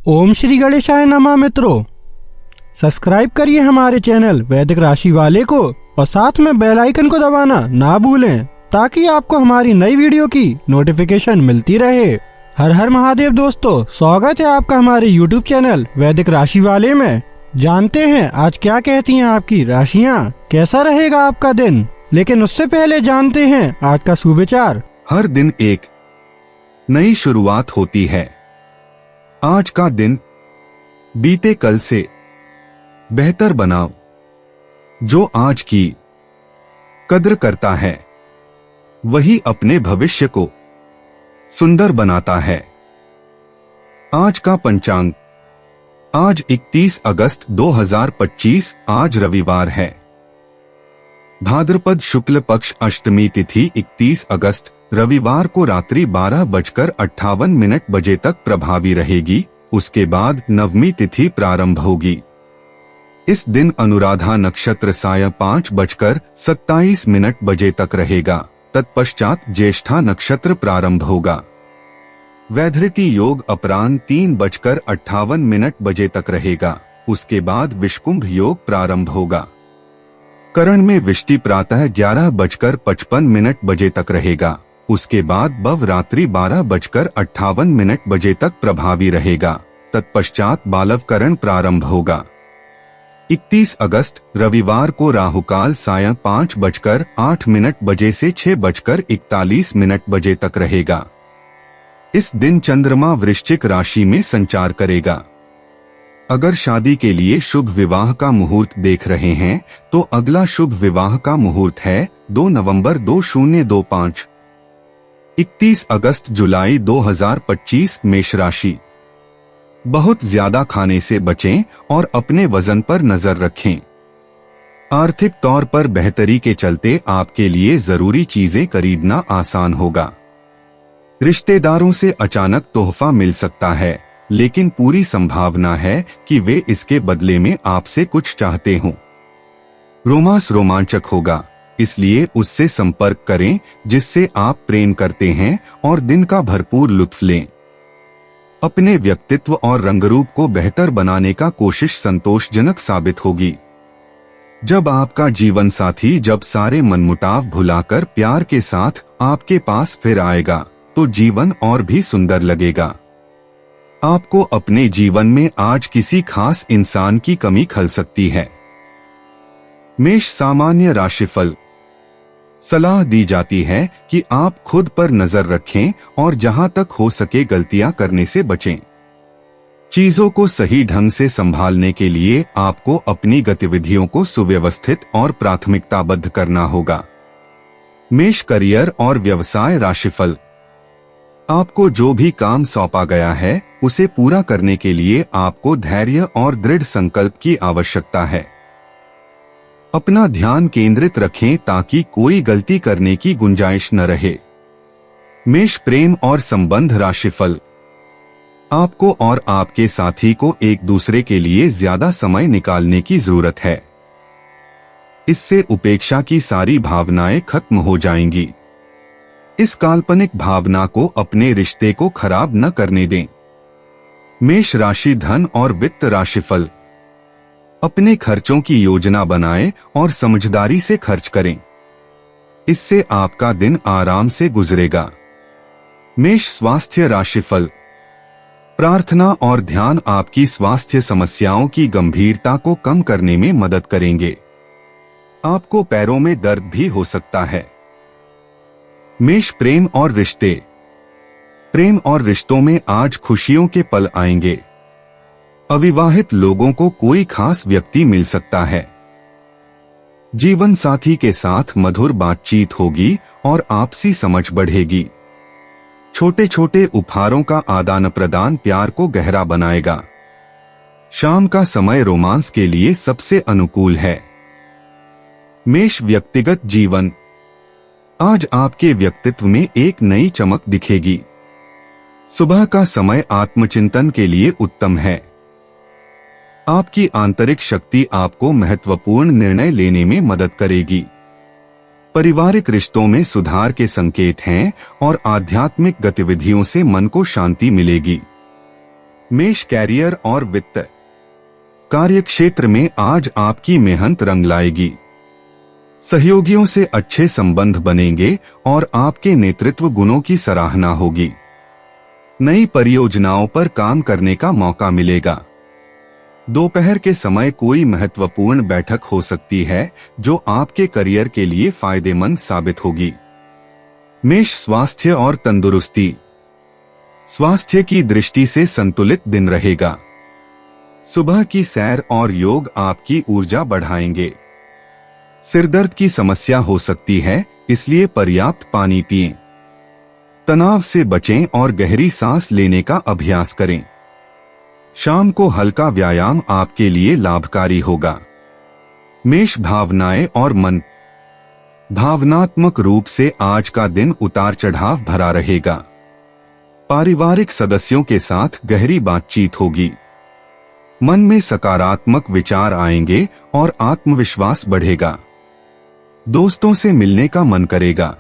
ओम श्री गणेशाय नमः। मित्रों, सब्सक्राइब करिए हमारे चैनल वैदिक राशि वाले को और साथ में बेल आइकन को दबाना ना भूलें ताकि आपको हमारी नई वीडियो की नोटिफिकेशन मिलती रहे। हर हर महादेव दोस्तों, स्वागत है आपका हमारे YouTube चैनल वैदिक राशि वाले में। जानते हैं आज क्या कहती हैं आपकी राशियाँ, कैसा रहेगा आपका दिन। लेकिन उससे पहले जानते हैं आज का सुविचार। हर दिन एक नई शुरुआत होती है। आज का दिन बीते कल से बेहतर बनाओ। जो आज की कद्र करता है वही अपने भविष्य को सुंदर बनाता है। आज का पंचांग, आज 31 अगस्त 2025, आज रविवार है। भाद्रपद शुक्ल पक्ष अष्टमी तिथि 31 अगस्त रविवार को रात्रि 12:58 बजे तक प्रभावी रहेगी। उसके बाद नवमी तिथि प्रारंभ होगी। इस दिन अनुराधा नक्षत्र सायं 5:27 बजे तक रहेगा। तत्पश्चात ज्येष्ठा नक्षत्र प्रारंभ होगा। वैधृति योग अपराह्न 3:58 बजे तक रहेगा। उसके बाद विषकुंभ योग प्रारंभ होगा। करण में विष्टि प्रातः 11:55 बजे तक रहेगा। उसके बाद बव रात्रि 12:58 बजे तक प्रभावी रहेगा। तत्पश्चात बालव करण प्रारंभ होगा। 31 अगस्त रविवार को राहुकाल सायं 5:08 बजे से 6:41 बजे तक रहेगा। इस दिन चंद्रमा वृश्चिक राशि में संचार करेगा। अगर शादी के लिए शुभ विवाह का मुहूर्त देख रहे हैं तो अगला शुभ विवाह का मुहूर्त है 2 नवंबर 2025। 31 अगस्त जुलाई 2025 मेष राशि। बहुत ज्यादा खाने से बचें और अपने वजन पर नजर रखें। आर्थिक तौर पर बेहतरी के चलते आपके लिए जरूरी चीजें खरीदना आसान होगा। रिश्तेदारों से अचानक तोहफा मिल सकता है, लेकिन पूरी संभावना है कि वे इसके बदले में आपसे कुछ चाहते हों। रोमांस रोमांचक होगा, इसलिए उससे संपर्क करें जिससे आप प्रेम करते हैं और दिन का भरपूर लुत्फ लें। अपने व्यक्तित्व और रंगरूप को बेहतर बनाने का कोशिश संतोषजनक साबित होगी। जब आपका जीवन साथी जब सारे मनमुटाव भुलाकर प्यार के साथ आपके पास फिर आएगा तो जीवन और भी सुंदर लगेगा। आपको अपने जीवन में आज किसी खास इंसान की कमी खल सकती है। मेष सामान्य राशिफल। सलाह दी जाती है कि आप खुद पर नजर रखें और जहां तक हो सके गलतियां करने से बचें। चीजों को सही ढंग से संभालने के लिए आपको अपनी गतिविधियों को सुव्यवस्थित और प्राथमिकताबद्ध करना होगा। मेष करियर और व्यवसाय राशिफल। आपको जो भी काम सौंपा गया है उसे पूरा करने के लिए आपको धैर्य और दृढ़ संकल्प की आवश्यकता है। अपना ध्यान केंद्रित रखें ताकि कोई गलती करने की गुंजाइश न रहे। मेष प्रेम और संबंध राशिफल। आपको और आपके साथी को एक दूसरे के लिए ज्यादा समय निकालने की जरूरत है। इससे उपेक्षा की सारी भावनाएं खत्म हो जाएंगी। इस काल्पनिक भावना को अपने रिश्ते को खराब न करने दें। मेष राशि धन और वित्त राशिफल। अपने खर्चों की योजना बनाएं और समझदारी से खर्च करें। इससे आपका दिन आराम से गुजरेगा। मेष स्वास्थ्य राशिफल। प्रार्थना और ध्यान आपकी स्वास्थ्य समस्याओं की गंभीरता को कम करने में मदद करेंगे। आपको पैरों में दर्द भी हो सकता है। मेष प्रेम और रिश्ते। प्रेम और रिश्तों में आज खुशियों के पल आएंगे। अविवाहित लोगों को कोई खास व्यक्ति मिल सकता है। जीवन साथी के साथ मधुर बातचीत होगी और आपसी समझ बढ़ेगी। छोटे छोटे उपहारों का आदान प्रदान प्यार को गहरा बनाएगा। शाम का समय रोमांस के लिए सबसे अनुकूल है। मेष व्यक्तिगत जीवन। आज आपके व्यक्तित्व में एक नई चमक दिखेगी। सुबह का समय आत्मचिंतन के लिए उत्तम है। आपकी आंतरिक शक्ति आपको महत्वपूर्ण निर्णय लेने में मदद करेगी। पारिवारिक रिश्तों में सुधार के संकेत हैं और आध्यात्मिक गतिविधियों से मन को शांति मिलेगी। मेष कैरियर और वित्त। कार्यक्षेत्र में आज आपकी मेहनत रंग लाएगी। सहयोगियों से अच्छे संबंध बनेंगे और आपके नेतृत्व गुणों की सराहना होगी। नई परियोजनाओं पर काम करने का मौका मिलेगा। दोपहर के समय कोई महत्वपूर्ण बैठक हो सकती है जो आपके करियर के लिए फायदेमंद साबित होगी। मेष स्वास्थ्य और तंदुरुस्ती। स्वास्थ्य की दृष्टि से संतुलित दिन रहेगा। सुबह की सैर और योग आपकी ऊर्जा बढ़ाएंगे। सिरदर्द की समस्या हो सकती है, इसलिए पर्याप्त पानी पिएं। तनाव से बचें और गहरी सांस लेने का अभ्यास करें। शाम को हल्का व्यायाम आपके लिए लाभकारी होगा। मेष भावनाएं और मन। भावनात्मक रूप से आज का दिन उतार चढ़ाव भरा रहेगा। पारिवारिक सदस्यों के साथ गहरी बातचीत होगी। मन में सकारात्मक विचार आएंगे और आत्मविश्वास बढ़ेगा। दोस्तों से मिलने का मन करेगा।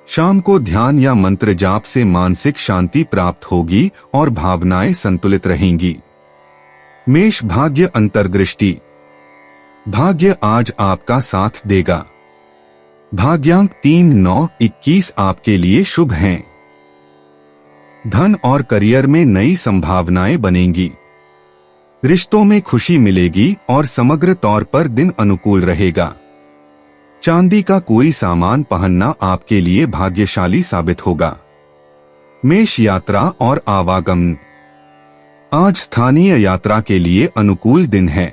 शाम को ध्यान या मंत्र जाप से मानसिक शांति प्राप्त होगी और भावनाएं संतुलित रहेंगी। मेष भाग्य अंतर्दृष्टि। भाग्य आज आपका साथ देगा। भाग्यांक 3, 9, 21 आपके लिए शुभ हैं। धन और करियर में नई संभावनाएं बनेंगी। रिश्तों में खुशी मिलेगी और समग्र तौर पर दिन अनुकूल रहेगा। चांदी का कोई सामान पहनना आपके लिए भाग्यशाली साबित होगा। मेष यात्रा और आवागमन। आज स्थानीय यात्रा के लिए अनुकूल दिन है।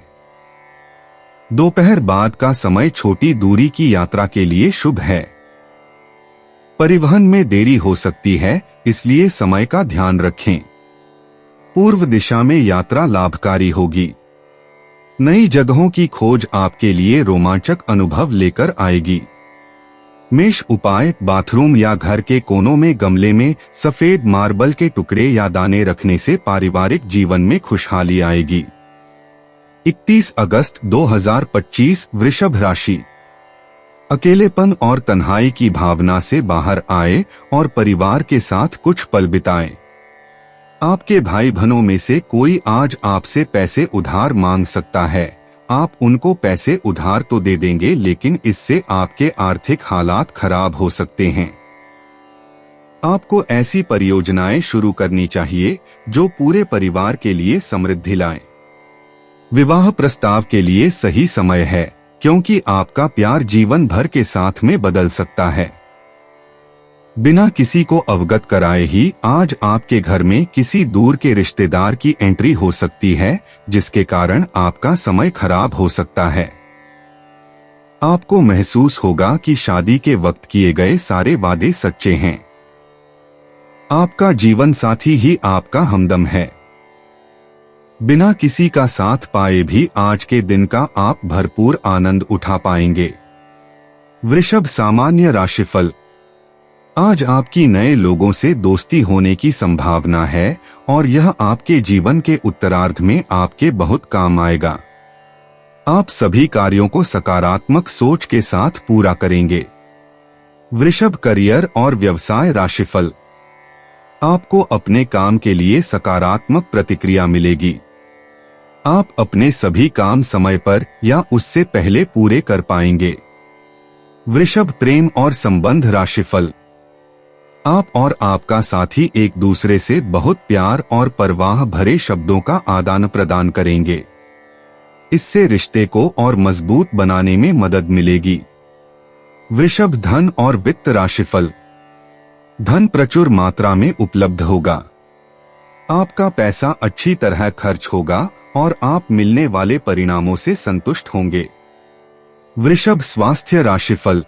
दोपहर बाद का समय छोटी दूरी की यात्रा के लिए शुभ है। परिवहन में देरी हो सकती है, इसलिए समय का ध्यान रखें। पूर्व दिशा में यात्रा लाभकारी होगी। नई जगहों की खोज आपके लिए रोमांचक अनुभव लेकर आएगी। मेष उपाय। बाथरूम या घर के कोनों में गमले में सफेद मार्बल के टुकड़े या दाने रखने से पारिवारिक जीवन में खुशहाली आएगी। 31 अगस्त 2025 वृषभ राशि। अकेलेपन और तन्हाई की भावना से बाहर आए और परिवार के साथ कुछ पल बिताएं। आपके भाई बहनों में से कोई आज आपसे पैसे उधार मांग सकता है। आप उनको पैसे उधार तो दे देंगे, लेकिन इससे आपके आर्थिक हालात खराब हो सकते हैं। आपको ऐसी परियोजनाएं शुरू करनी चाहिए जो पूरे परिवार के लिए समृद्धि लाएं। विवाह प्रस्ताव के लिए सही समय है, क्योंकि आपका प्यार जीवन भर के साथ में बदल सकता है। बिना किसी को अवगत कराए ही आज आपके घर में किसी दूर के रिश्तेदार की एंट्री हो सकती है, जिसके कारण आपका समय खराब हो सकता है। आपको महसूस होगा कि शादी के वक्त किए गए सारे वादे सच्चे हैं। आपका जीवन साथी ही आपका हमदम है। बिना किसी का साथ पाए भी आज के दिन का आप भरपूर आनंद उठा पाएंगे। वृषभ सामान्य राशिफल। आज आपकी नए लोगों से दोस्ती होने की संभावना है और यह आपके जीवन के उत्तरार्ध में आपके बहुत काम आएगा। आप सभी कार्यों को सकारात्मक सोच के साथ पूरा करेंगे। वृषभ करियर और व्यवसाय राशिफल। आपको अपने काम के लिए सकारात्मक प्रतिक्रिया मिलेगी। आप अपने सभी काम समय पर या उससे पहले पूरे कर पाएंगे। वृषभ प्रेम और संबंध राशिफल। आप और आपका साथी एक दूसरे से बहुत प्यार और परवाह भरे शब्दों का आदान प्रदान करेंगे। इससे रिश्ते को और मजबूत बनाने में मदद मिलेगी। वृषभ धन और वित्त राशिफल। धन प्रचुर मात्रा में उपलब्ध होगा। आपका पैसा अच्छी तरह खर्च होगा और आप मिलने वाले परिणामों से संतुष्ट होंगे। वृषभ स्वास्थ्य राशिफल।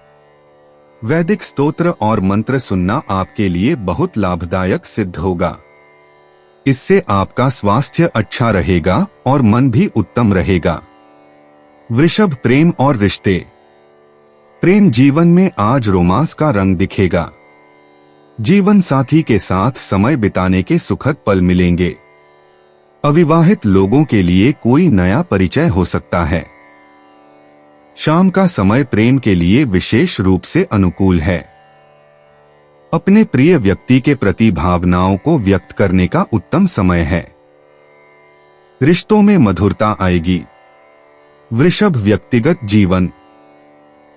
वैदिक स्तोत्र और मंत्र सुनना आपके लिए बहुत लाभदायक सिद्ध होगा। इससे आपका स्वास्थ्य अच्छा रहेगा और मन भी उत्तम रहेगा। वृषभ प्रेम और रिश्ते। प्रेम जीवन में आज रोमांस का रंग दिखेगा। जीवन साथी के साथ समय बिताने के सुखद पल मिलेंगे। अविवाहित लोगों के लिए कोई नया परिचय हो सकता है। शाम का समय प्रेम के लिए विशेष रूप से अनुकूल है। अपने प्रिय व्यक्ति के प्रति भावनाओं को व्यक्त करने का उत्तम समय है। रिश्तों में मधुरता आएगी। वृषभ व्यक्तिगत जीवन।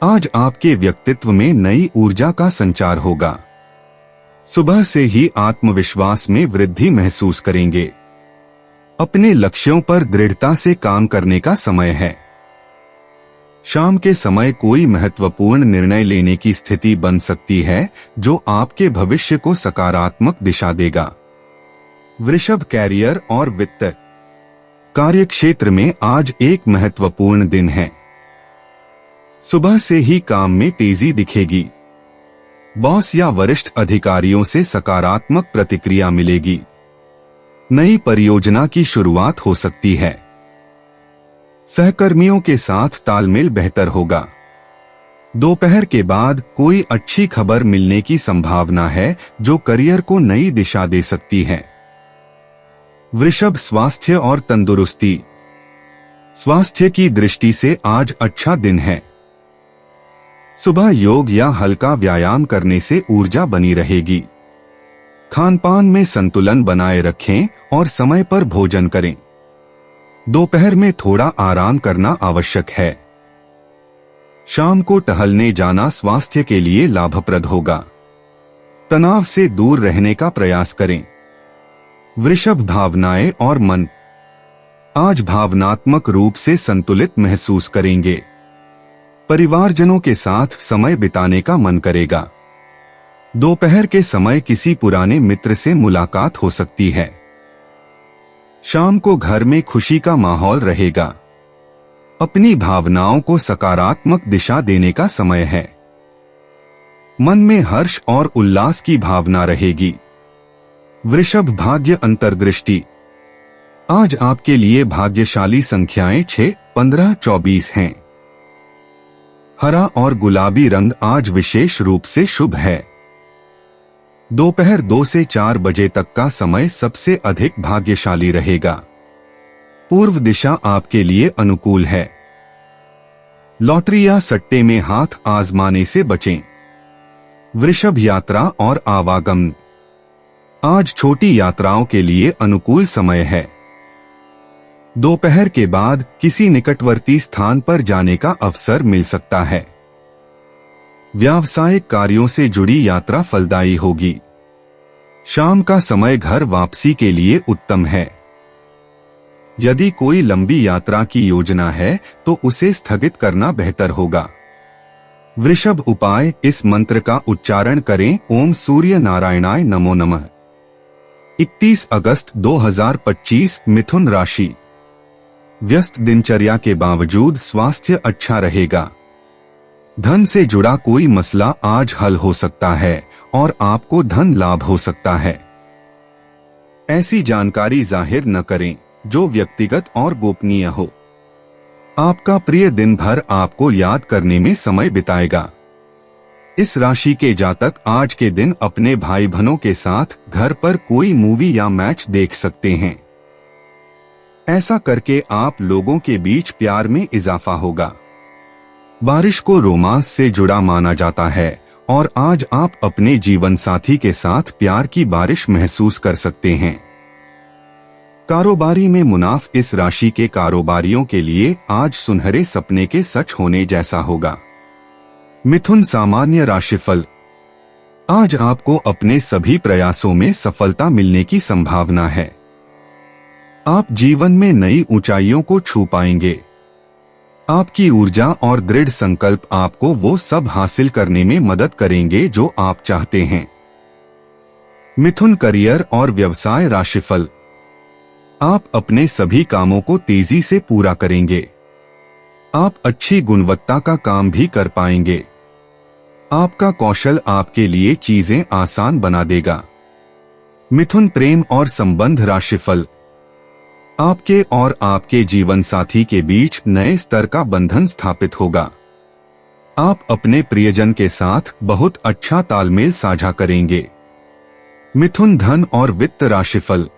आज आपके व्यक्तित्व में नई ऊर्जा का संचार होगा। सुबह से ही आत्मविश्वास में वृद्धि महसूस करेंगे। अपने लक्ष्यों पर दृढ़ता से काम करने का समय है। शाम के समय कोई महत्वपूर्ण निर्णय लेने की स्थिति बन सकती है जो आपके भविष्य को सकारात्मक दिशा देगा। वृषभ कैरियर और वित्त। कार्यक्षेत्र में आज एक महत्वपूर्ण दिन है। सुबह से ही काम में तेजी दिखेगी। बॉस या वरिष्ठ अधिकारियों से सकारात्मक प्रतिक्रिया मिलेगी। नई परियोजना की शुरुआत हो सकती है। सहकर्मियों के साथ तालमेल बेहतर होगा। दोपहर के बाद कोई अच्छी खबर मिलने की संभावना है जो करियर को नई दिशा दे सकती है। वृषभ स्वास्थ्य और तंदुरुस्ती। स्वास्थ्य की दृष्टि से आज अच्छा दिन है। सुबह योग या हल्का व्यायाम करने से ऊर्जा बनी रहेगी। खानपान में संतुलन बनाए रखें और समय पर भोजन करें। दोपहर में थोड़ा आराम करना आवश्यक है। शाम को टहलने जाना स्वास्थ्य के लिए लाभप्रद होगा। तनाव से दूर रहने का प्रयास करें। वृषभ भावनाएं और मन। आज भावनात्मक रूप से संतुलित महसूस करेंगे। परिवारजनों के साथ समय बिताने का मन करेगा। दोपहर के समय किसी पुराने मित्र से मुलाकात हो सकती है। शाम को घर में खुशी का माहौल रहेगा। अपनी भावनाओं को सकारात्मक दिशा देने का समय है। मन में हर्ष और उल्लास की भावना रहेगी। वृषभ भाग्य अंतर्दृष्टि। आज आपके लिए भाग्यशाली संख्याएं 6, 15, 24 हैं। हरा और गुलाबी रंग आज विशेष रूप से शुभ है। दोपहर 2 से 4 बजे तक का समय सबसे अधिक भाग्यशाली रहेगा। पूर्व दिशा आपके लिए अनुकूल है। लॉटरी या सट्टे में हाथ आजमाने से बचें। वृषभ यात्रा और आवागमन। आज छोटी यात्राओं के लिए अनुकूल समय है। दोपहर के बाद किसी निकटवर्ती स्थान पर जाने का अवसर मिल सकता है। व्यावसायिक कार्यों से जुड़ी यात्रा फलदायी होगी। शाम का समय घर वापसी के लिए उत्तम है। यदि कोई लंबी यात्रा की योजना है तो उसे स्थगित करना बेहतर होगा। वृषभ उपाय। इस मंत्र का उच्चारण करें। ओम सूर्य नारायणाय नमो नमः। 31 अगस्त 2025। मिथुन राशि। व्यस्त दिनचर्या के बावजूद स्वास्थ्य अच्छा रहेगा। धन से जुड़ा कोई मसला आज हल हो सकता है और आपको धन लाभ हो सकता है। ऐसी जानकारी जाहिर न करें जो व्यक्तिगत और गोपनीय हो। आपका प्रिय दिन भर आपको याद करने में समय बिताएगा। इस राशि के जातक आज के दिन अपने भाई बहनों के साथ घर पर कोई मूवी या मैच देख सकते हैं। ऐसा करके आप लोगों के बीच प्यार में इजाफा होगा। बारिश को रोमांस से जुड़ा माना जाता है और आज आप अपने जीवन साथी के साथ प्यार की बारिश महसूस कर सकते हैं। कारोबारी में मुनाफ। इस राशि के कारोबारियों के लिए आज सुनहरे सपने के सच होने जैसा होगा। मिथुन सामान्य राशिफल। आज आपको अपने सभी प्रयासों में सफलता मिलने की संभावना है। आप जीवन में नई ऊंचाइयों को छू पाएंगे। आपकी ऊर्जा और दृढ़ संकल्प आपको वो सब हासिल करने में मदद करेंगे जो आप चाहते हैं। मिथुन करियर और व्यवसाय राशिफल। आप अपने सभी कामों को तेजी से पूरा करेंगे। आप अच्छी गुणवत्ता का काम भी कर पाएंगे। आपका कौशल आपके लिए चीजें आसान बना देगा। मिथुन प्रेम और संबंध राशिफल। आपके और आपके जीवन साथी के बीच नए स्तर का बंधन स्थापित होगा। आप अपने प्रियजन के साथ बहुत अच्छा तालमेल साझा करेंगे। मिथुन धन और वित्त राशिफल।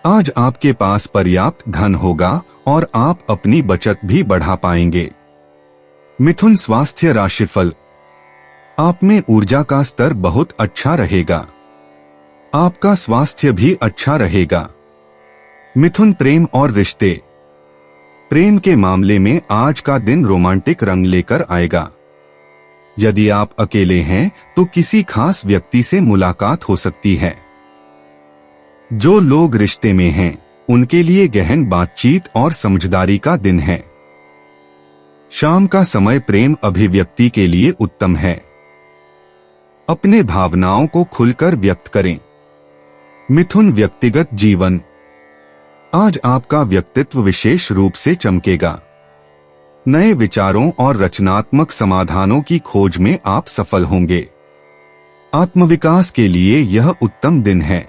आज आपके पास पर्याप्त धन होगा और आप अपनी बचत भी बढ़ा पाएंगे। मिथुन स्वास्थ्य राशिफल। आप में ऊर्जा का स्तर बहुत अच्छा रहेगा। आपका स्वास्थ्य भी अच्छा रहेगा। मिथुन प्रेम और रिश्ते। प्रेम के मामले में आज का दिन रोमांटिक रंग लेकर आएगा। यदि आप अकेले हैं तो किसी खास व्यक्ति से मुलाकात हो सकती है। जो लोग रिश्ते में हैं उनके लिए गहन बातचीत और समझदारी का दिन है। शाम का समय प्रेम अभिव्यक्ति के लिए उत्तम है। अपने भावनाओं को खुलकर व्यक्त करें। मिथुन व्यक्तिगत जीवन। आज आपका व्यक्तित्व विशेष रूप से चमकेगा। नए विचारों और रचनात्मक समाधानों की खोज में आप सफल होंगे। आत्मविकास के लिए यह उत्तम दिन है।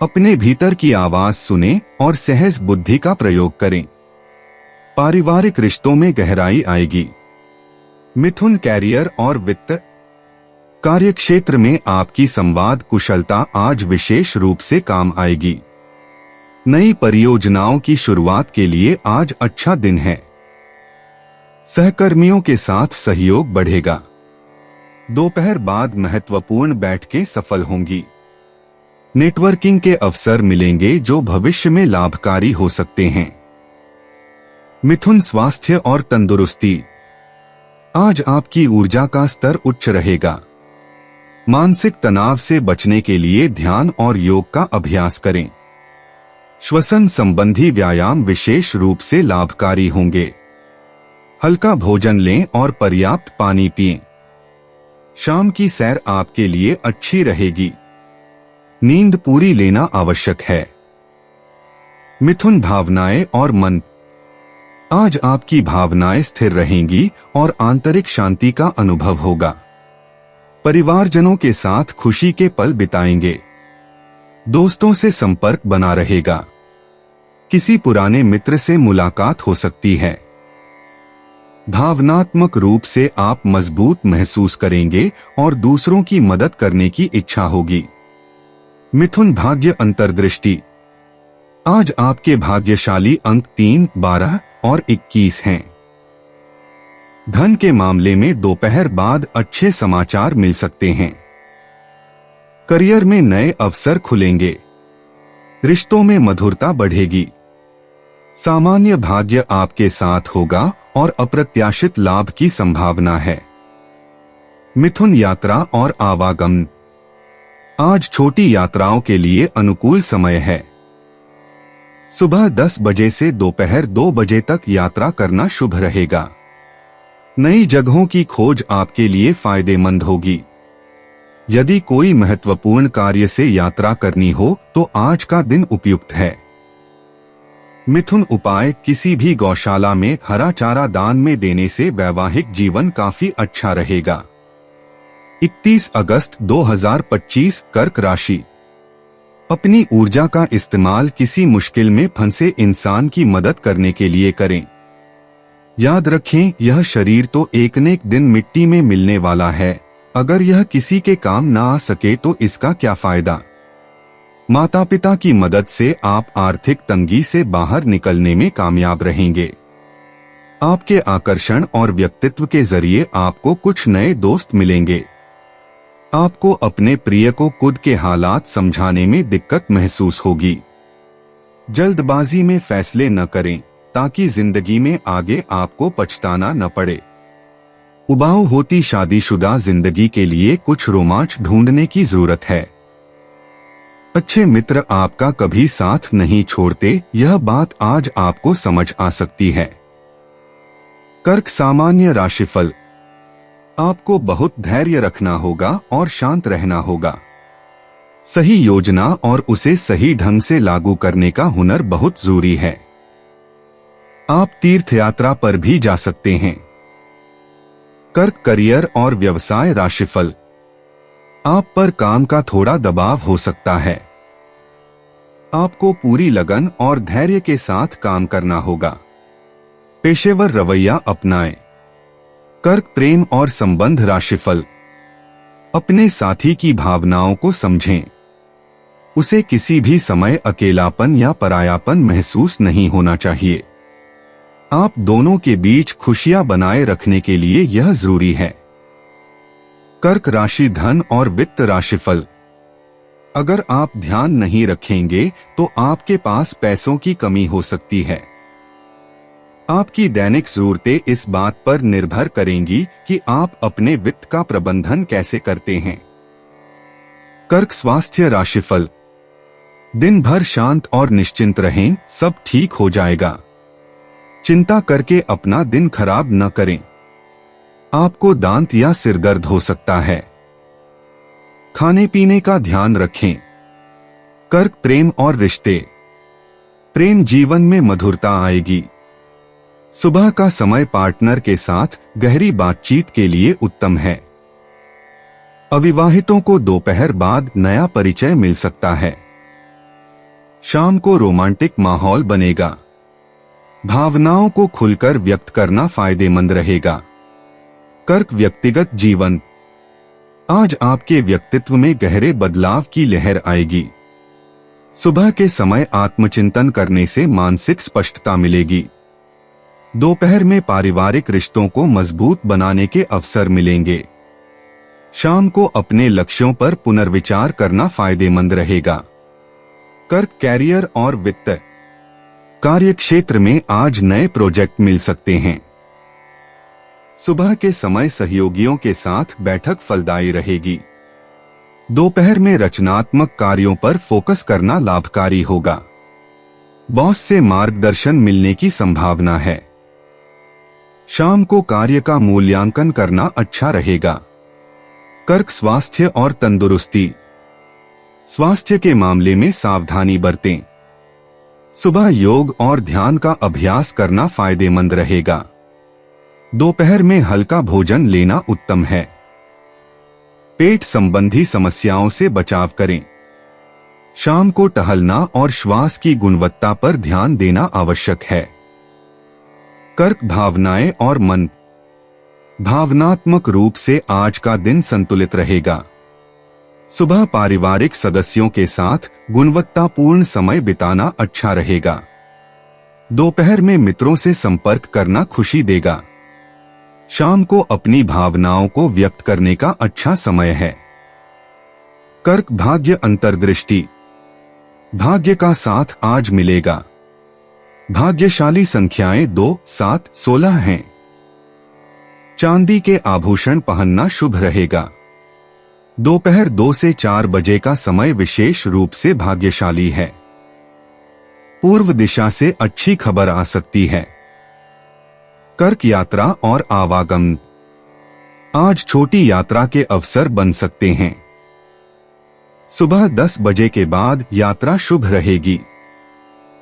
अपने भीतर की आवाज सुनें और सहज बुद्धि का प्रयोग करें। पारिवारिक रिश्तों में गहराई आएगी। मिथुन कैरियर और वित्त। कार्यक्षेत्र में आपकी संवाद कुशलता आज विशेष रूप से काम आएगी। नई परियोजनाओं की शुरुआत के लिए आज अच्छा दिन है। सहकर्मियों के साथ सहयोग बढ़ेगा। दोपहर बाद महत्वपूर्ण बैठकें सफल होंगी। नेटवर्किंग के अवसर मिलेंगे जो भविष्य में लाभकारी हो सकते हैं। मिथुन स्वास्थ्य और तंदुरुस्ती। आज आपकी ऊर्जा का स्तर उच्च रहेगा। मानसिक तनाव से बचने के लिए ध्यान और योग का अभ्यास करें। श्वसन संबंधी व्यायाम विशेष रूप से लाभकारी होंगे। हल्का भोजन लें और पर्याप्त पानी पिएं। शाम की सैर आपके लिए अच्छी रहेगी। नींद पूरी लेना आवश्यक है। मिथुन भावनाएं और मन। आज आपकी भावनाएं स्थिर रहेंगी और आंतरिक शांति का अनुभव होगा। परिवारजनों के साथ खुशी के पल बिताएंगे। दोस्तों से संपर्क बना रहेगा। किसी पुराने मित्र से मुलाकात हो सकती है। भावनात्मक रूप से आप मजबूत महसूस करेंगे और दूसरों की मदद करने की इच्छा होगी। मिथुन भाग्य अंतर्दृष्टि। आज आपके भाग्यशाली अंक 3, 12 और 21 हैं। धन के मामले में दोपहर बाद अच्छे समाचार मिल सकते हैं। करियर में नए अवसर खुलेंगे। रिश्तों में मधुरता बढ़ेगी। सामान्य भाग्य आपके साथ होगा और अप्रत्याशित लाभ की संभावना है। मिथुन यात्रा और आवागमन। आज छोटी यात्राओं के लिए अनुकूल समय है। सुबह 10 बजे से दोपहर 2 बजे तक यात्रा करना शुभ रहेगा। नई जगहों की खोज आपके लिए फायदेमंद होगी। यदि कोई महत्वपूर्ण कार्य से यात्रा करनी हो तो आज का दिन उपयुक्त है। मिथुन उपाय। किसी भी गौशाला में हरा चारा दान में देने से वैवाहिक जीवन काफी अच्छा रहेगा। 31 अगस्त 2025 कर्क राशि। अपनी ऊर्जा का इस्तेमाल किसी मुश्किल में फंसे इंसान की मदद करने के लिए करें। याद रखें, यह शरीर तो एक न एक दिन मिट्टी में मिलने वाला है। अगर यह किसी के काम ना आ सके तो इसका क्या फायदा। माता पिता की मदद से आप आर्थिक तंगी से बाहर निकलने में कामयाब रहेंगे। आपके आकर्षण और व्यक्तित्व के जरिए आपको कुछ नए दोस्त मिलेंगे। आपको अपने प्रिय को खुद के हालात समझाने में दिक्कत महसूस होगी। जल्दबाजी में फैसले न करें ताकि जिंदगी में आगे आपको पछताना न पड़े। उबाऊ होती शादीशुदा जिंदगी के लिए कुछ रोमांच ढूंढने की जरूरत है। अच्छे मित्र आपका कभी साथ नहीं छोड़ते, यह बात आज आपको समझ आ सकती है। कर्क सामान्य राशिफल। आपको बहुत धैर्य रखना होगा और शांत रहना होगा। सही योजना और उसे सही ढंग से लागू करने का हुनर बहुत जरूरी है। आप तीर्थ यात्रा पर भी जा सकते हैं। कर्क करियर और व्यवसाय राशिफल। आप पर काम का थोड़ा दबाव हो सकता है। आपको पूरी लगन और धैर्य के साथ काम करना होगा। पेशेवर रवैया अपनाएं। कर्क प्रेम और संबंध राशिफल। अपने साथी की भावनाओं को समझें। उसे किसी भी समय अकेलापन या परायापन महसूस नहीं होना चाहिए। आप दोनों के बीच खुशियां बनाए रखने के लिए यह जरूरी है। कर्क राशि धन और वित्त राशिफल। अगर आप ध्यान नहीं रखेंगे तो आपके पास पैसों की कमी हो सकती है। आपकी दैनिक जरूरतें इस बात पर निर्भर करेंगी कि आप अपने वित्त का प्रबंधन कैसे करते हैं। कर्क स्वास्थ्य राशिफल। दिन भर शांत और निश्चिंत रहें, सब ठीक हो जाएगा। चिंता करके अपना दिन खराब न करें। आपको दांत या सिरदर्द हो सकता है। खाने पीने का ध्यान रखें। कर्क प्रेम और रिश्ते। प्रेम जीवन में मधुरता आएगी। सुबह का समय पार्टनर के साथ गहरी बातचीत के लिए उत्तम है। अविवाहितों को दोपहर बाद नया परिचय मिल सकता है। शाम को रोमांटिक माहौल बनेगा। भावनाओं को खुलकर व्यक्त करना फायदेमंद रहेगा। कर्क व्यक्तिगत जीवन। आज आपके व्यक्तित्व में गहरे बदलाव की लहर आएगी। सुबह के समय आत्मचिंतन करने से मानसिक स्पष्टता मिलेगी। दोपहर में पारिवारिक रिश्तों को मजबूत बनाने के अवसर मिलेंगे। शाम को अपने लक्ष्यों पर पुनर्विचार करना फायदेमंद रहेगा। कर्क कैरियर और वित्त। कार्यक्षेत्र में आज नए प्रोजेक्ट मिल सकते हैं। सुबह के समय सहयोगियों के साथ बैठक फलदायी रहेगी। दोपहर में रचनात्मक कार्यों पर फोकस करना लाभकारी होगा। बॉस से मार्गदर्शन मिलने की संभावना है। शाम को कार्य का मूल्यांकन करना अच्छा रहेगा। कर्क स्वास्थ्य और तंदुरुस्ती। स्वास्थ्य के मामले में सावधानी बरतें। सुबह योग और ध्यान का अभ्यास करना फायदेमंद रहेगा। दोपहर में हल्का भोजन लेना उत्तम है। पेट संबंधी समस्याओं से बचाव करें। शाम को टहलना और श्वास की गुणवत्ता पर ध्यान देना आवश्यक है। कर्क भावनाएं और मन। भावनात्मक रूप से आज का दिन संतुलित रहेगा। सुबह पारिवारिक सदस्यों के साथ गुणवत्तापूर्ण समय बिताना अच्छा रहेगा। दोपहर में मित्रों से संपर्क करना खुशी देगा। शाम को अपनी भावनाओं को व्यक्त करने का अच्छा समय है। कर्क भाग्य अंतर्दृष्टि। भाग्य का साथ आज मिलेगा। भाग्यशाली संख्याएं 2, 7, 16 हैं। चांदी के आभूषण पहनना शुभ रहेगा। दोपहर 2 से 4 बजे का समय विशेष रूप से भाग्यशाली है। पूर्व दिशा से अच्छी खबर आ सकती है। कर्क यात्रा और आवागमन। आज छोटी यात्रा के अवसर बन सकते हैं। सुबह 10 बजे के बाद यात्रा शुभ रहेगी।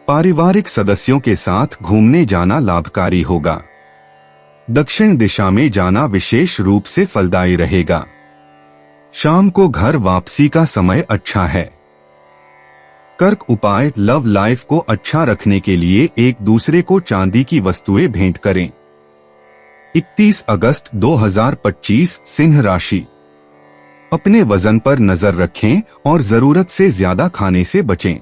पारिवारिक सदस्यों के साथ घूमने जाना लाभकारी होगा। दक्षिण दिशा में जाना विशेष रूप से फलदायी रहेगा। शाम को घर वापसी का समय अच्छा है। कर्क उपाय। लव लाइफ को अच्छा रखने के लिए एक दूसरे को चांदी की वस्तुएं भेंट करें। 31 अगस्त 2025 सिंह राशि। अपने वजन पर नजर रखें और जरूरत से ज्यादा खाने से बचें।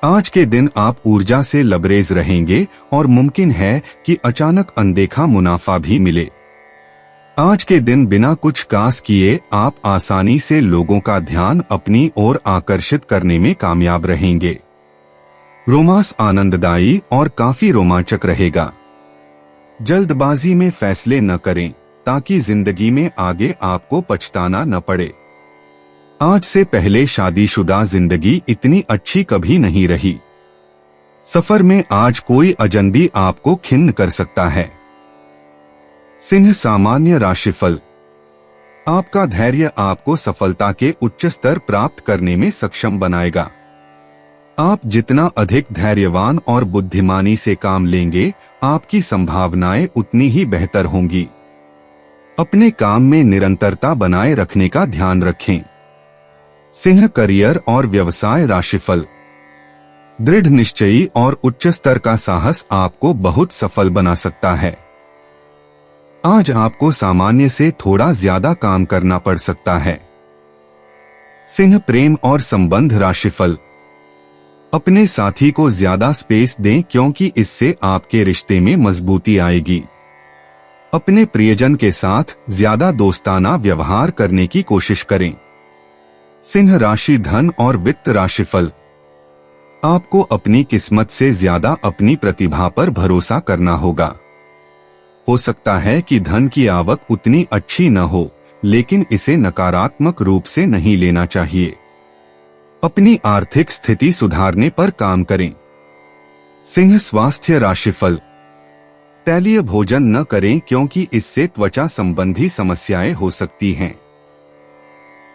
आज के दिन आप ऊर्जा से लबरेज रहेंगे और मुमकिन है कि अचानक अनदेखा मुनाफा भी मिले। आज के दिन बिना कुछ खास किए आप आसानी से लोगों का ध्यान अपनी ओर आकर्षित करने में कामयाब रहेंगे। रोमांस आनंददायी और काफी रोमांचक रहेगा। जल्दबाजी में फैसले न करें ताकि जिंदगी में आगे आपको पछताना न पड़े। आज से पहले शादीशुदा जिंदगी इतनी अच्छी कभी नहीं रही। सफर में आज कोई अजनबी आपको खिन्न कर सकता है। सिंह सामान्य राशिफल। आपका धैर्य आपको सफलता के उच्च स्तर प्राप्त करने में सक्षम बनाएगा। आप जितना अधिक धैर्यवान और बुद्धिमानी से काम लेंगे, आपकी संभावनाएं उतनी ही बेहतर होंगी। अपने काम में निरंतरता बनाए रखने का ध्यान रखें। सिंह करियर और व्यवसाय राशिफल। दृढ़ निश्चयी और उच्च स्तर का साहस आपको बहुत सफल बना सकता है। आज आपको सामान्य से थोड़ा ज्यादा काम करना पड़ सकता है। सिंह प्रेम और संबंध राशिफल। अपने साथी को ज्यादा स्पेस दें क्योंकि इससे आपके रिश्ते में मजबूती आएगी। अपने प्रियजन के साथ ज्यादा दोस्ताना व्यवहार करने की कोशिश करें। सिंह राशि धन और वित्त राशिफल। आपको अपनी किस्मत से ज्यादा अपनी प्रतिभा पर भरोसा करना होगा। हो सकता है कि धन की आवक उतनी अच्छी न हो, लेकिन इसे नकारात्मक रूप से नहीं लेना चाहिए। अपनी आर्थिक स्थिति सुधारने पर काम करें। सिंह स्वास्थ्य राशिफल। तैलीय भोजन न करें क्योंकि इससे त्वचा संबंधी समस्याएं हो सकती हैं।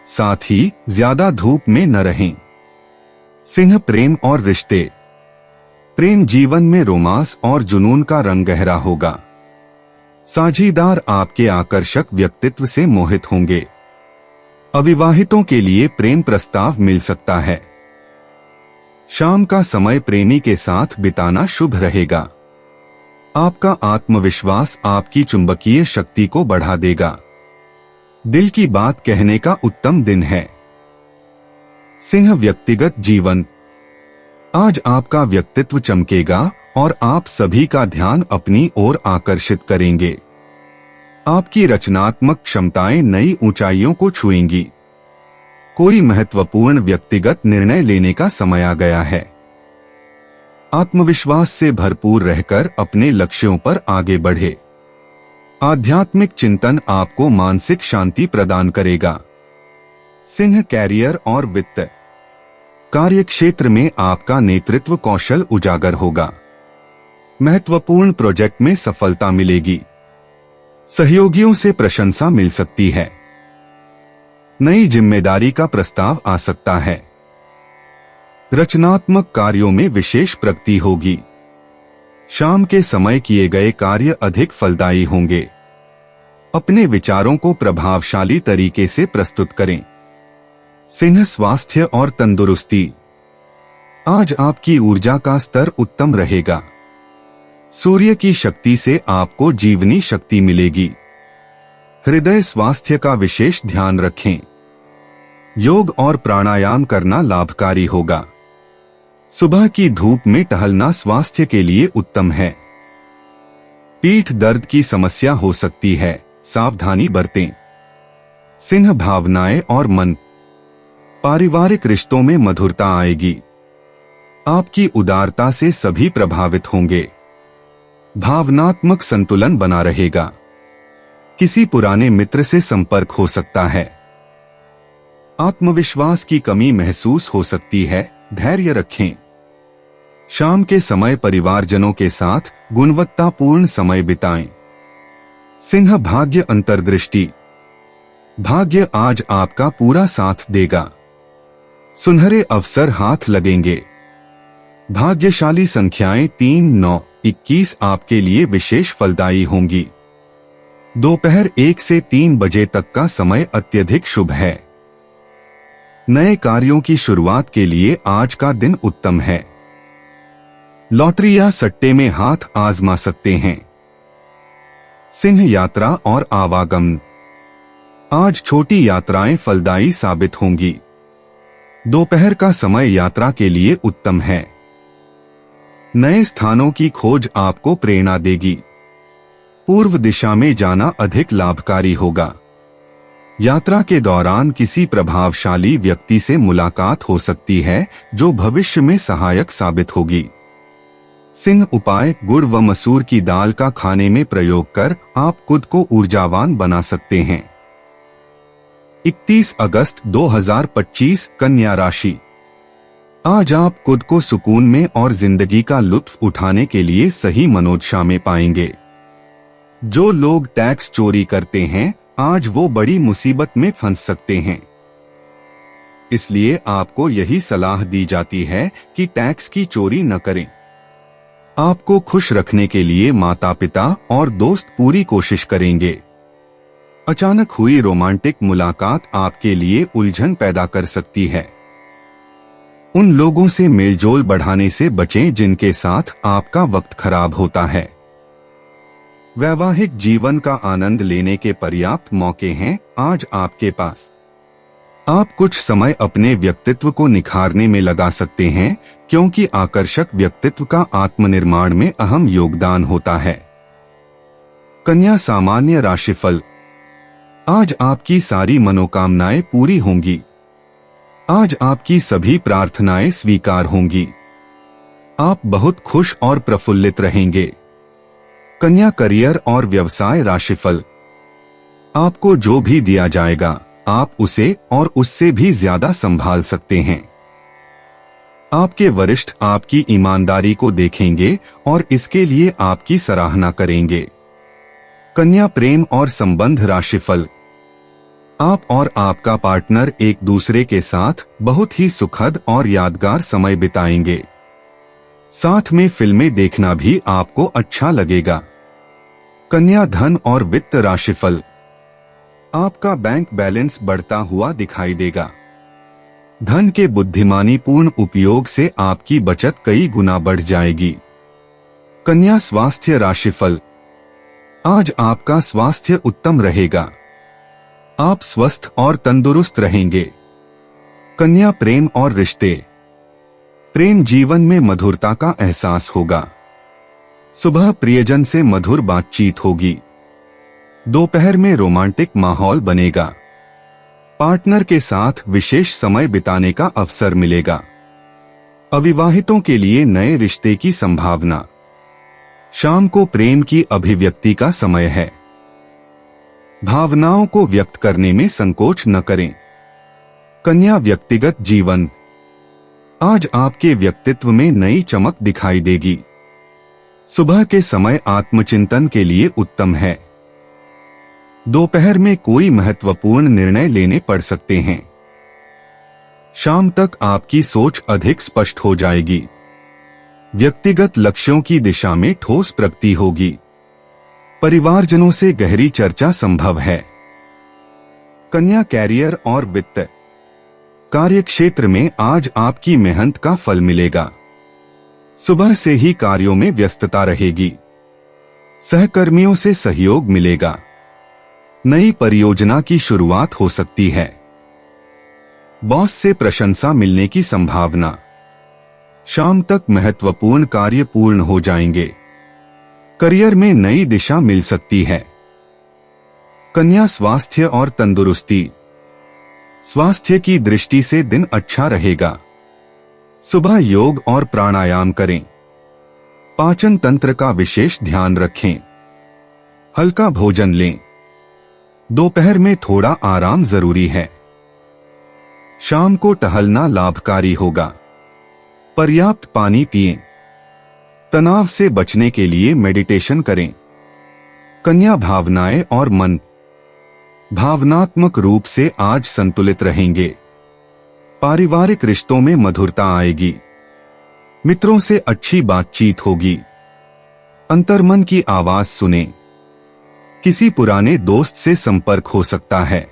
साथ ही ज्यादा धूप में न रहें। सिंह प्रेम और रिश्ते। प्रेम जीवन में रोमांस और जुनून का रंग गहरा होगा। साझीदार आपके आकर्षक व्यक्तित्व से मोहित होंगे। अविवाहितों के लिए प्रेम प्रस्ताव मिल सकता है। शाम का समय प्रेमी के साथ बिताना शुभ रहेगा। आपका आत्मविश्वास आपकी चुंबकीय शक्ति को बढ़ा देगा। दिल की बात कहने का उत्तम दिन है। सिंह व्यक्तिगत जीवन। आज आपका व्यक्तित्व चमकेगा और आप सभी का ध्यान अपनी ओर आकर्षित करेंगे। आपकी रचनात्मक क्षमताएं नई ऊंचाइयों को छुएंगी। कोई महत्वपूर्ण व्यक्तिगत निर्णय लेने का समय आ गया है। आत्मविश्वास से भरपूर रहकर अपने लक्ष्यों पर आगे बढ़े। आध्यात्मिक चिंतन आपको मानसिक शांति प्रदान करेगा। सिंह कैरियर और वित्त। कार्यक्षेत्र में आपका नेतृत्व कौशल उजागर होगा। महत्वपूर्ण प्रोजेक्ट में सफलता मिलेगी। सहयोगियों से प्रशंसा मिल सकती है। नई जिम्मेदारी का प्रस्ताव आ सकता है। रचनात्मक कार्यों में विशेष प्रगति होगी। शाम के समय किए गए कार्य अधिक फलदायी होंगे। अपने विचारों को प्रभावशाली तरीके से प्रस्तुत करें। सिंह स्वास्थ्य और तंदुरुस्ती। आज आपकी ऊर्जा का स्तर उत्तम रहेगा। सूर्य की शक्ति से आपको जीवनी शक्ति मिलेगी। हृदय स्वास्थ्य का विशेष ध्यान रखें। योग और प्राणायाम करना लाभकारी होगा। सुबह की धूप में टहलना स्वास्थ्य के लिए उत्तम है। पीठ दर्द की समस्या हो सकती है, सावधानी बरतें। सिंह भावनाएं और मन। पारिवारिक रिश्तों में मधुरता आएगी। आपकी उदारता से सभी प्रभावित होंगे। भावनात्मक संतुलन बना रहेगा। किसी पुराने मित्र से संपर्क हो सकता है। आत्मविश्वास की कमी महसूस हो सकती है, धैर्य रखें। शाम के समय परिवारजनों के साथ गुणवत्तापूर्ण समय बिताएं। सिंह भाग्य अंतर्दृष्टि। भाग्य आज आपका पूरा साथ देगा। सुनहरे अवसर हाथ लगेंगे। भाग्यशाली संख्याएं 3, 9, 21 आपके लिए विशेष फलदायी होंगी। दोपहर 1 से 3 बजे तक का समय अत्यधिक शुभ है। नए कार्यों की शुरुआत के लिए आज का दिन उत्तम है। लॉटरी या सट्टे में हाथ आजमा सकते हैं। सिंह यात्रा और आवागमन। आज छोटी यात्राएं फलदायी साबित होंगी। दोपहर का समय यात्रा के लिए उत्तम है। नए स्थानों की खोज आपको प्रेरणा देगी। पूर्व दिशा में जाना अधिक लाभकारी होगा। यात्रा के दौरान किसी प्रभावशाली व्यक्ति से मुलाकात हो सकती है जो भविष्य में सहायक साबित होगी। सिंह उपाय। गुड़ व मसूर की दाल का खाने में प्रयोग कर आप खुद को ऊर्जावान बना सकते हैं। 31 अगस्त 2025 कन्या राशि। आज आप खुद को सुकून में और जिंदगी का लुत्फ उठाने के लिए सही मनोदशा में पाएंगे। जो लोग टैक्स चोरी करते हैं आज वो बड़ी मुसीबत में फंस सकते हैं। इसलिए आपको यही सलाह दी जाती है कि टैक्स की चोरी न करें। आपको खुश रखने के लिए माता पिता और दोस्त पूरी कोशिश करेंगे। अचानक हुई रोमांटिक मुलाकात आपके लिए उलझन पैदा कर सकती है। उन लोगों से मेलजोल बढ़ाने से बचें जिनके साथ आपका वक्त खराब होता है। वैवाहिक जीवन का आनंद लेने के पर्याप्त मौके हैं आज आपके पास। आप कुछ समय अपने व्यक्तित्व को निखारने में लगा सकते हैं क्योंकि आकर्षक व्यक्तित्व का आत्मनिर्माण में अहम योगदान होता है। कन्या सामान्य राशिफल। आज आपकी सारी मनोकामनाएं पूरी होंगी। आज आपकी सभी प्रार्थनाएं स्वीकार होंगी। आप बहुत खुश और प्रफुल्लित रहेंगे। कन्या करियर और व्यवसाय राशिफल। आपको जो भी दिया जाएगा आप उसे और उससे भी ज्यादा संभाल सकते हैं। आपके वरिष्ठ आपकी ईमानदारी को देखेंगे और इसके लिए आपकी सराहना करेंगे। कन्या प्रेम और संबंध राशिफल। आप और आपका पार्टनर एक दूसरे के साथ बहुत ही सुखद और यादगार समय बिताएंगे। साथ में फिल्में देखना भी आपको अच्छा लगेगा। कन्या धन और वित्त राशिफल। आपका बैंक बैलेंस बढ़ता हुआ दिखाई देगा। धन के बुद्धिमानी पूर्ण उपयोग से आपकी बचत कई गुना बढ़ जाएगी। कन्या स्वास्थ्य राशिफल। आज आपका स्वास्थ्य उत्तम रहेगा। आप स्वस्थ और तंदुरुस्त रहेंगे। कन्या प्रेम और रिश्ते। प्रेम जीवन में मधुरता का एहसास होगा। सुबह प्रियजन से मधुर बातचीत होगी। दोपहर में रोमांटिक माहौल बनेगा। पार्टनर के साथ विशेष समय बिताने का अवसर मिलेगा। अविवाहितों के लिए नए रिश्ते की संभावना। शाम को प्रेम की अभिव्यक्ति का समय है। भावनाओं को व्यक्त करने में संकोच न करें। कन्या व्यक्तिगत जीवन। आज आपके व्यक्तित्व में नई चमक दिखाई देगी। सुबह के समय आत्मचिंतन के लिए उत्तम है। दोपहर में कोई महत्वपूर्ण निर्णय लेने पड़ सकते हैं। शाम तक आपकी सोच अधिक स्पष्ट हो जाएगी। व्यक्तिगत लक्ष्यों की दिशा में ठोस प्रगति होगी। परिवारजनों से गहरी चर्चा संभव है। कन्या कैरियर और वित्त। कार्यक्षेत्र में आज आपकी मेहनत का फल मिलेगा। सुबह से ही कार्यों में व्यस्तता रहेगी। सहकर्मियों से सहयोग मिलेगा। नई परियोजना की शुरुआत हो सकती है। बॉस से प्रशंसा मिलने की संभावना। शाम तक महत्वपूर्ण कार्य पूर्ण हो जाएंगे। करियर में नई दिशा मिल सकती है। कन्या स्वास्थ्य और तंदुरुस्ती। स्वास्थ्य की दृष्टि से दिन अच्छा रहेगा। सुबह योग और प्राणायाम करें। पाचन तंत्र का विशेष ध्यान रखें। हल्का भोजन लें। दोपहर में थोड़ा आराम जरूरी है। शाम को टहलना लाभकारी होगा। पर्याप्त पानी पिएं। तनाव से बचने के लिए मेडिटेशन करें। कन्या भावनाएं और मन। भावनात्मक रूप से आज संतुलित रहेंगे। पारिवारिक रिश्तों में मधुरता आएगी। मित्रों से अच्छी बातचीत होगी। अंतर्मन की आवाज सुनें। किसी पुराने दोस्त से संपर्क हो सकता है।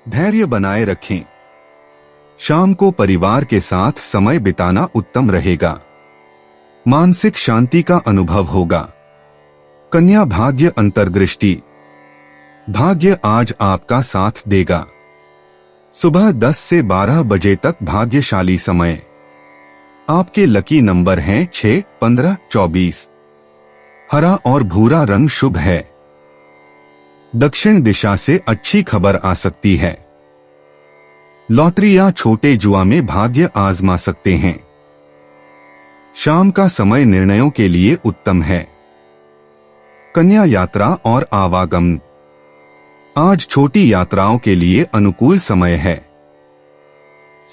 धैर्य बनाए रखें। शाम को परिवार के साथ समय बिताना उत्तम रहेगा। मानसिक शांति का अनुभव होगा। कन्या भाग्य अंतर्दृष्टि। भाग्य आज आपका साथ देगा। सुबह 10 से 12 बजे तक भाग्यशाली समय। आपके लकी नंबर हैं 6, 15, 24। हरा और भूरा रंग शुभ है। दक्षिण दिशा से अच्छी खबर आ सकती है। लॉटरी या छोटे जुआ में भाग्य आजमा सकते हैं। शाम का समय निर्णयों के लिए उत्तम है। कन्या यात्रा और आवागमन। आज छोटी यात्राओं के लिए अनुकूल समय है।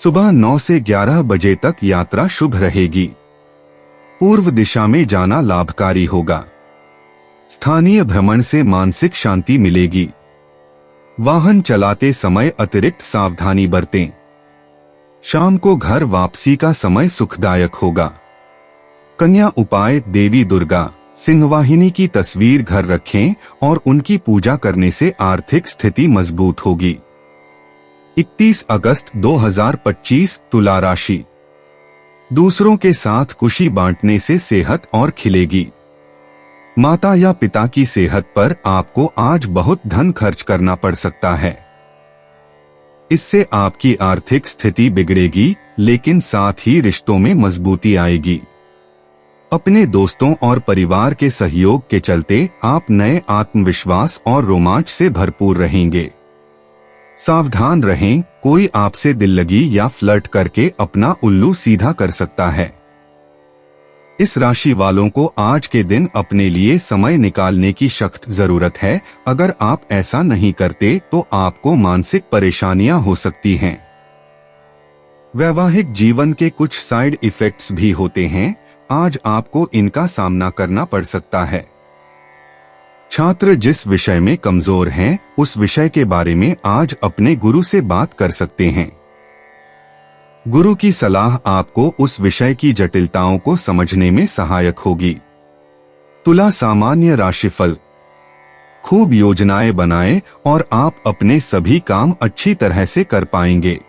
सुबह 9 से 11 बजे तक यात्रा शुभ रहेगी। पूर्व दिशा में जाना लाभकारी होगा। स्थानीय भ्रमण से मानसिक शांति मिलेगी। वाहन चलाते समय अतिरिक्त सावधानी बरतें। शाम को घर वापसी का समय सुखदायक होगा। कन्या उपाय। देवी दुर्गा, सिंहवाहिनी की तस्वीर घर रखें और उनकी पूजा करने से आर्थिक स्थिति मजबूत होगी। 31 अगस्त 2025 तुला राशि। दूसरों के साथ खुशी बांटने से सेहत और खिलेगी। माता या पिता की सेहत पर आपको आज बहुत धन खर्च करना पड़ सकता है। इससे आपकी आर्थिक स्थिति बिगड़ेगी, लेकिन साथ ही रिश्तों में मजबूती आएगी। अपने दोस्तों और परिवार के सहयोग के चलते आप नए आत्मविश्वास और रोमांच से भरपूर रहेंगे। सावधान रहें, कोई आपसे दिल लगी या फ्लर्ट करके अपना उल्लू सीधा कर सकता है। इस राशि वालों को आज के दिन अपने लिए समय निकालने की सख्त जरूरत है। अगर आप ऐसा नहीं करते तो आपको मानसिक परेशानियां हो सकती हैं। वैवाहिक जीवन के कुछ साइड इफेक्ट्स भी होते हैं, आज आपको इनका सामना करना पड़ सकता है। छात्र जिस विषय में कमजोर हैं, उस विषय के बारे में आज अपने गुरु से बात कर सकते हैं। गुरु की सलाह आपको उस विषय की जटिलताओं को समझने में सहायक होगी। तुला सामान्य राशिफल। खूब योजनाएं बनाएं और आप अपने सभी काम अच्छी तरह से कर पाएंगे।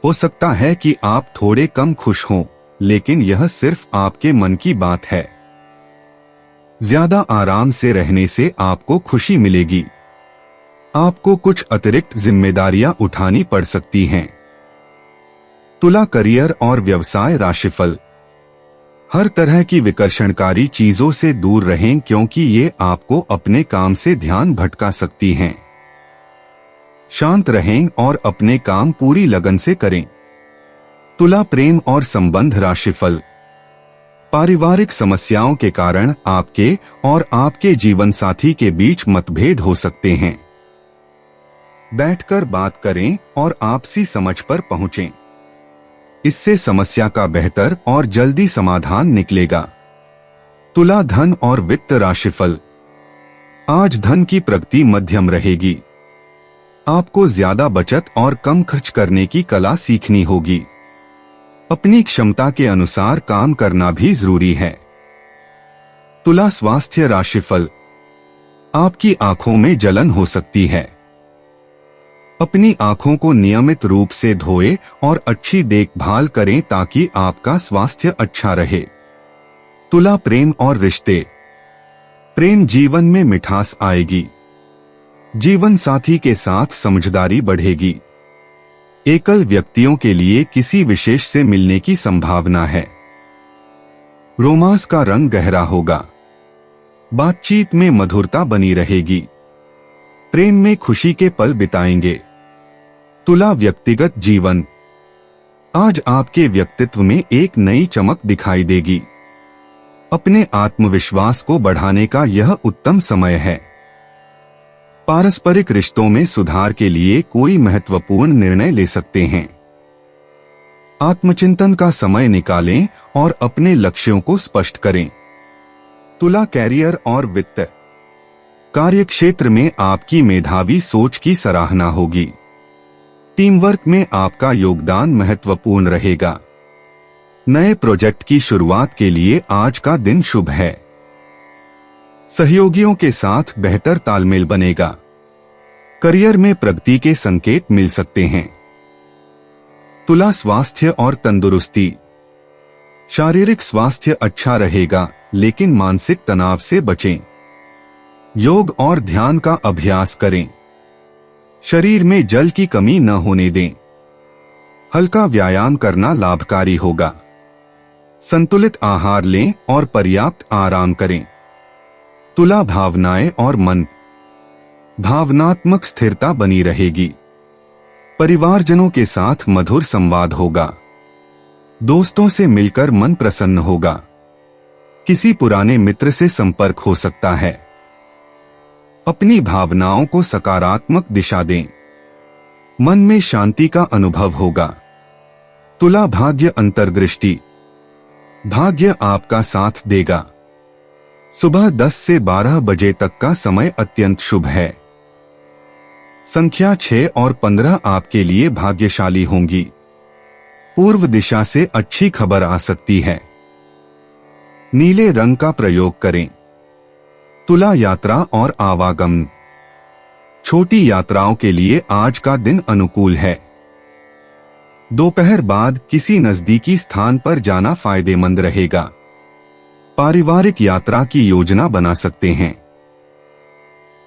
हो सकता है कि आप थोड़े कम खुश हों, लेकिन यह सिर्फ आपके मन की बात है। ज्यादा आराम से रहने से आपको खुशी मिलेगी। आपको कुछ अतिरिक्त जिम्मेदारियां उठानी पड़ सकती हैं। तुला करियर और व्यवसाय राशिफल। हर तरह की विकर्षणकारी चीजों से दूर रहें, क्योंकि ये आपको अपने काम से ध्यान भटका सकती हैं। शांत रहें और अपने काम पूरी लगन से करें। तुला प्रेम और संबंध राशिफल। पारिवारिक समस्याओं के कारण आपके और आपके जीवन साथी के बीच मतभेद हो सकते हैं। बैठकर बात करें और आपसी समझ पर पहुंचें। इससे समस्या का बेहतर और जल्दी समाधान निकलेगा। तुला धन और वित्त राशिफल। आज धन की प्रगति मध्यम रहेगी। आपको ज्यादा बचत और कम खर्च करने की कला सीखनी होगी। अपनी क्षमता के अनुसार काम करना भी जरूरी है। तुला स्वास्थ्य राशिफल। आपकी आंखों में जलन हो सकती है। अपनी आंखों को नियमित रूप से धोएं और अच्छी देखभाल करें ताकि आपका स्वास्थ्य अच्छा रहे। तुला प्रेम और रिश्ते। प्रेम जीवन में मिठास आएगी। जीवन साथी के साथ समझदारी बढ़ेगी। एकल व्यक्तियों के लिए किसी विशेष से मिलने की संभावना है। रोमांस का रंग गहरा होगा। बातचीत में मधुरता बनी रहेगी। प्रेम में खुशी के पल बिताएंगे। तुला व्यक्तिगत जीवन। आज आपके व्यक्तित्व में एक नई चमक दिखाई देगी। अपने आत्मविश्वास को बढ़ाने का यह उत्तम समय है। पारस्परिक रिश्तों में सुधार के लिए कोई महत्वपूर्ण निर्णय ले सकते हैं। आत्मचिंतन का समय निकालें और अपने लक्ष्यों को स्पष्ट करें। तुला कैरियर और वित्त। कार्यक्षेत्र में आपकी मेधावी सोच की सराहना होगी। टीम वर्क में आपका योगदान महत्वपूर्ण रहेगा। नए प्रोजेक्ट की शुरुआत के लिए आज का दिन शुभ है। सहयोगियों के साथ बेहतर तालमेल बनेगा। करियर में प्रगति के संकेत मिल सकते हैं। तुला स्वास्थ्य और तंदुरुस्ती। शारीरिक स्वास्थ्य अच्छा रहेगा, लेकिन मानसिक तनाव से बचें। योग और ध्यान का अभ्यास करें। शरीर में जल की कमी न होने दें। हल्का व्यायाम करना लाभकारी होगा। संतुलित आहार लें और पर्याप्त आराम करें। तुला भावनाएं और मन। भावनात्मक स्थिरता बनी रहेगी। परिवारजनों के साथ मधुर संवाद होगा। दोस्तों से मिलकर मन प्रसन्न होगा। किसी पुराने मित्र से संपर्क हो सकता है। अपनी भावनाओं को सकारात्मक दिशा दें। मन में शांति का अनुभव होगा। तुला भाग्य अंतर्दृष्टि। भाग्य आपका साथ देगा। सुबह 10 से 12 बजे तक का समय अत्यंत शुभ है। संख्या 6 और 15 आपके लिए भाग्यशाली होंगी। पूर्व दिशा से अच्छी खबर आ सकती है। नीले रंग का प्रयोग करें। तुला यात्रा और आवागमन। छोटी यात्राओं के लिए आज का दिन अनुकूल है। दोपहर बाद किसी नजदीकी स्थान पर जाना फायदेमंद रहेगा। पारिवारिक यात्रा की योजना बना सकते हैं।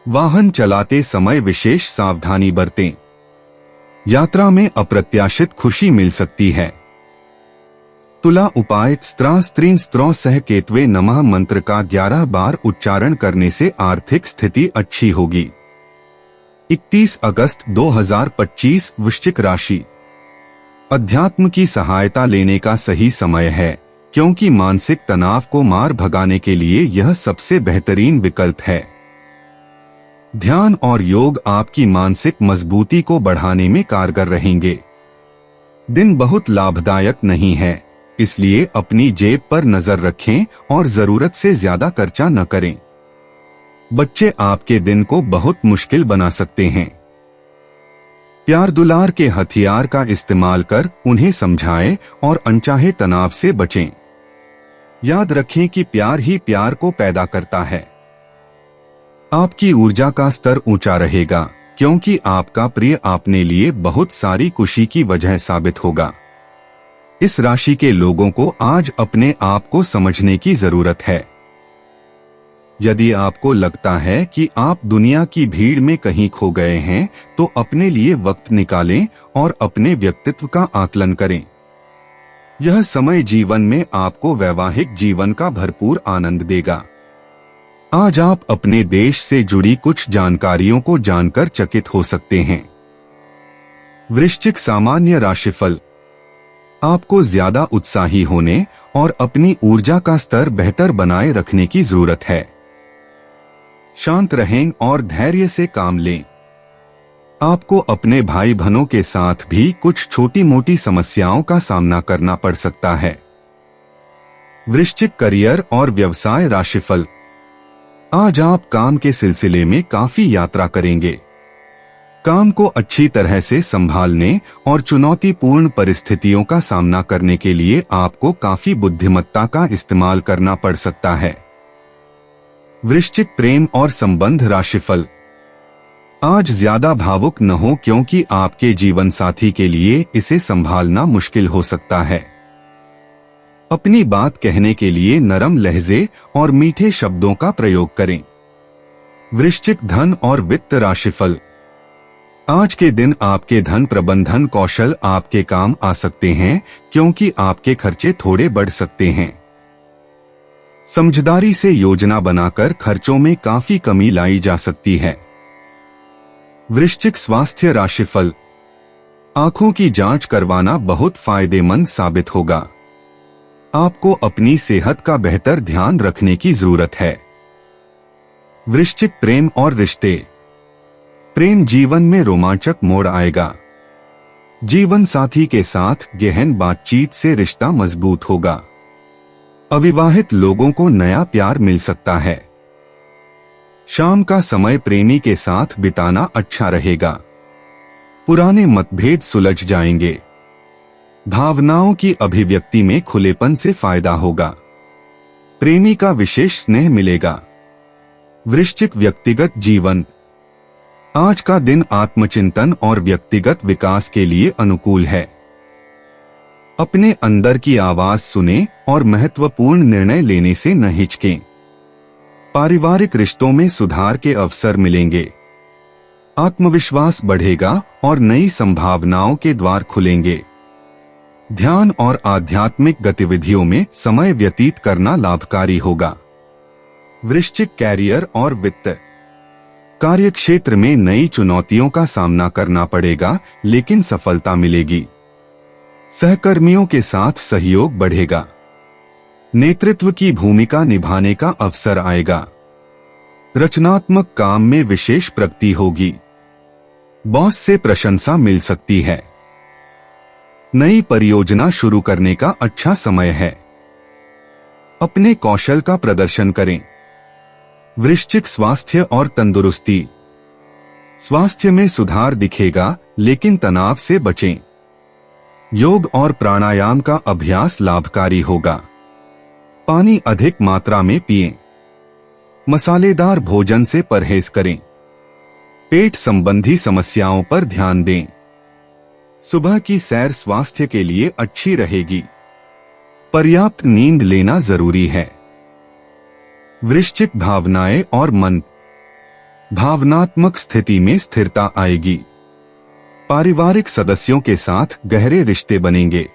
वाहन चलाते समय विशेष सावधानी बरतें। यात्रा में अप्रत्याशित खुशी मिल सकती है। तुला उपाय। स्त्रीं स्त्रों सह केतवे नमः मंत्र का 11 बार उच्चारण करने से आर्थिक स्थिति अच्छी होगी। 31 अगस्त 2025 वृश्चिक राशि। अध्यात्म की सहायता लेने का सही समय है, क्योंकि मानसिक तनाव को मार भगाने के लिए यह सबसे बेहतरीन विकल्प है। ध्यान और योग आपकी मानसिक मजबूती को बढ़ाने में कारगर रहेंगे। दिन बहुत लाभदायक नहीं है, इसलिए अपनी जेब पर नजर रखें और जरूरत से ज्यादा खर्चा न करें। बच्चे आपके दिन को बहुत मुश्किल बना सकते हैं। प्यार दुलार के हथियार का इस्तेमाल कर उन्हें समझाएं और अनचाहे तनाव से बचें। याद रखें कि प्यार ही प्यार को पैदा करता है। आपकी ऊर्जा का स्तर ऊंचा रहेगा, क्योंकि आपका प्रिय आपने लिए बहुत सारी खुशी की वजह साबित होगा। इस राशि के लोगों को आज अपने आप को समझने की जरूरत है। यदि आपको लगता है कि आप दुनिया की भीड़ में कहीं खो गए हैं, तो अपने लिए वक्त निकालें और अपने व्यक्तित्व का आकलन करें। यह समय जीवन में आपको वैवाहिक जीवन का भरपूर आनंद देगा। आज आप अपने देश से जुड़ी कुछ जानकारियों को जानकर चकित हो सकते हैं। वृश्चिक सामान्य राशिफल। आपको ज्यादा उत्साही होने और अपनी ऊर्जा का स्तर बेहतर बनाए रखने की जरूरत है। शांत रहें और धैर्य से काम लें। आपको अपने भाई बहनों के साथ भी कुछ छोटी मोटी समस्याओं का सामना करना पड़ सकता है। वृश्चिक करियर और व्यवसाय राशिफल। आज आप काम के सिलसिले में काफी यात्रा करेंगे। काम को अच्छी तरह से संभालने और चुनौतीपूर्ण परिस्थितियों का सामना करने के लिए आपको काफी बुद्धिमत्ता का इस्तेमाल करना पड़ सकता है। वृश्चिक प्रेम और संबंध राशिफल। आज ज्यादा भावुक न हो, क्योंकि आपके जीवन साथी के लिए इसे संभालना मुश्किल हो सकता है। अपनी बात कहने के लिए नरम लहजे और मीठे शब्दों का प्रयोग करें। वृश्चिक धन और वित्त राशिफल। आज के दिन आपके धन प्रबंधन कौशल आपके काम आ सकते हैं, क्योंकि आपके खर्चे थोड़े बढ़ सकते हैं। समझदारी से योजना बनाकर खर्चों में काफी कमी लाई जा सकती है। वृश्चिक स्वास्थ्य राशिफल। आंखों की जांच करवाना बहुत फायदेमंद साबित होगा। आपको अपनी सेहत का बेहतर ध्यान रखने की जरूरत है। वृश्चिक प्रेम और रिश्ते। प्रेम जीवन में रोमांचक मोड़ आएगा। जीवन साथी के साथ गहन बातचीत से रिश्ता मजबूत होगा। अविवाहित लोगों को नया प्यार मिल सकता है। शाम का समय प्रेमी के साथ बिताना अच्छा रहेगा। पुराने मतभेद सुलझ जाएंगे। भावनाओं की अभिव्यक्ति में खुलेपन से फायदा होगा। प्रेमी का विशेष स्नेह मिलेगा। वृश्चिक व्यक्तिगत जीवन। आज का दिन आत्मचिंतन और व्यक्तिगत विकास के लिए अनुकूल है। अपने अंदर की आवाज सुनें और महत्वपूर्ण निर्णय लेने से न हिचकें। पारिवारिक रिश्तों में सुधार के अवसर मिलेंगे। आत्मविश्वास बढ़ेगा और नई संभावनाओं के द्वार खुलेंगे। ध्यान और आध्यात्मिक गतिविधियों में समय व्यतीत करना लाभकारी होगा। वृश्चिक कैरियर और वित्त। कार्यक्षेत्र में नई चुनौतियों का सामना करना पड़ेगा, लेकिन सफलता मिलेगी। सहकर्मियों के साथ सहयोग बढ़ेगा। नेतृत्व की भूमिका निभाने का अवसर आएगा। रचनात्मक काम में विशेष प्रगति होगी। बॉस से प्रशंसा मिल सकती है। नई परियोजना शुरू करने का अच्छा समय है। अपने कौशल का प्रदर्शन करें। वृश्चिक स्वास्थ्य और तंदुरुस्ती। स्वास्थ्य में सुधार दिखेगा, लेकिन तनाव से बचें। योग और प्राणायाम का अभ्यास लाभकारी होगा। पानी अधिक मात्रा में पिएं। मसालेदार भोजन से परहेज करें। पेट संबंधी समस्याओं पर ध्यान दें। सुबह की सैर स्वास्थ्य के लिए अच्छी रहेगी। पर्याप्त नींद लेना जरूरी है। वृश्चिक भावनाएं और मन। भावनात्मक स्थिति में स्थिरता आएगी। पारिवारिक सदस्यों के साथ गहरे रिश्ते बनेंगे।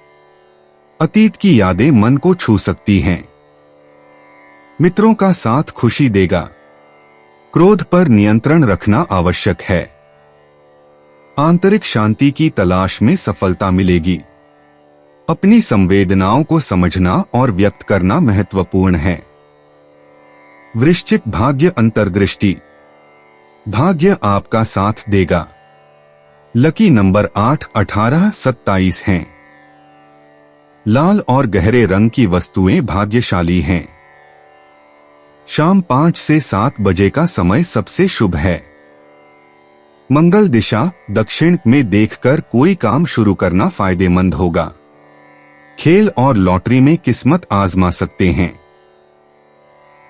अतीत की यादें मन को छू सकती हैं। मित्रों का साथ खुशी देगा। क्रोध पर नियंत्रण रखना आवश्यक है। आंतरिक शांति की तलाश में सफलता मिलेगी। अपनी संवेदनाओं को समझना और व्यक्त करना महत्वपूर्ण है। वृश्चिक भाग्य अंतर्दृष्टि। भाग्य आपका साथ देगा। लकी नंबर 8, 18, 27 हैं। लाल और गहरे रंग की वस्तुएं भाग्यशाली हैं। शाम 5 से 7 बजे का समय सबसे शुभ है। मंगल दिशा दक्षिण में देखकर कोई काम शुरू करना फायदेमंद होगा। खेल और लॉटरी में किस्मत आजमा सकते हैं।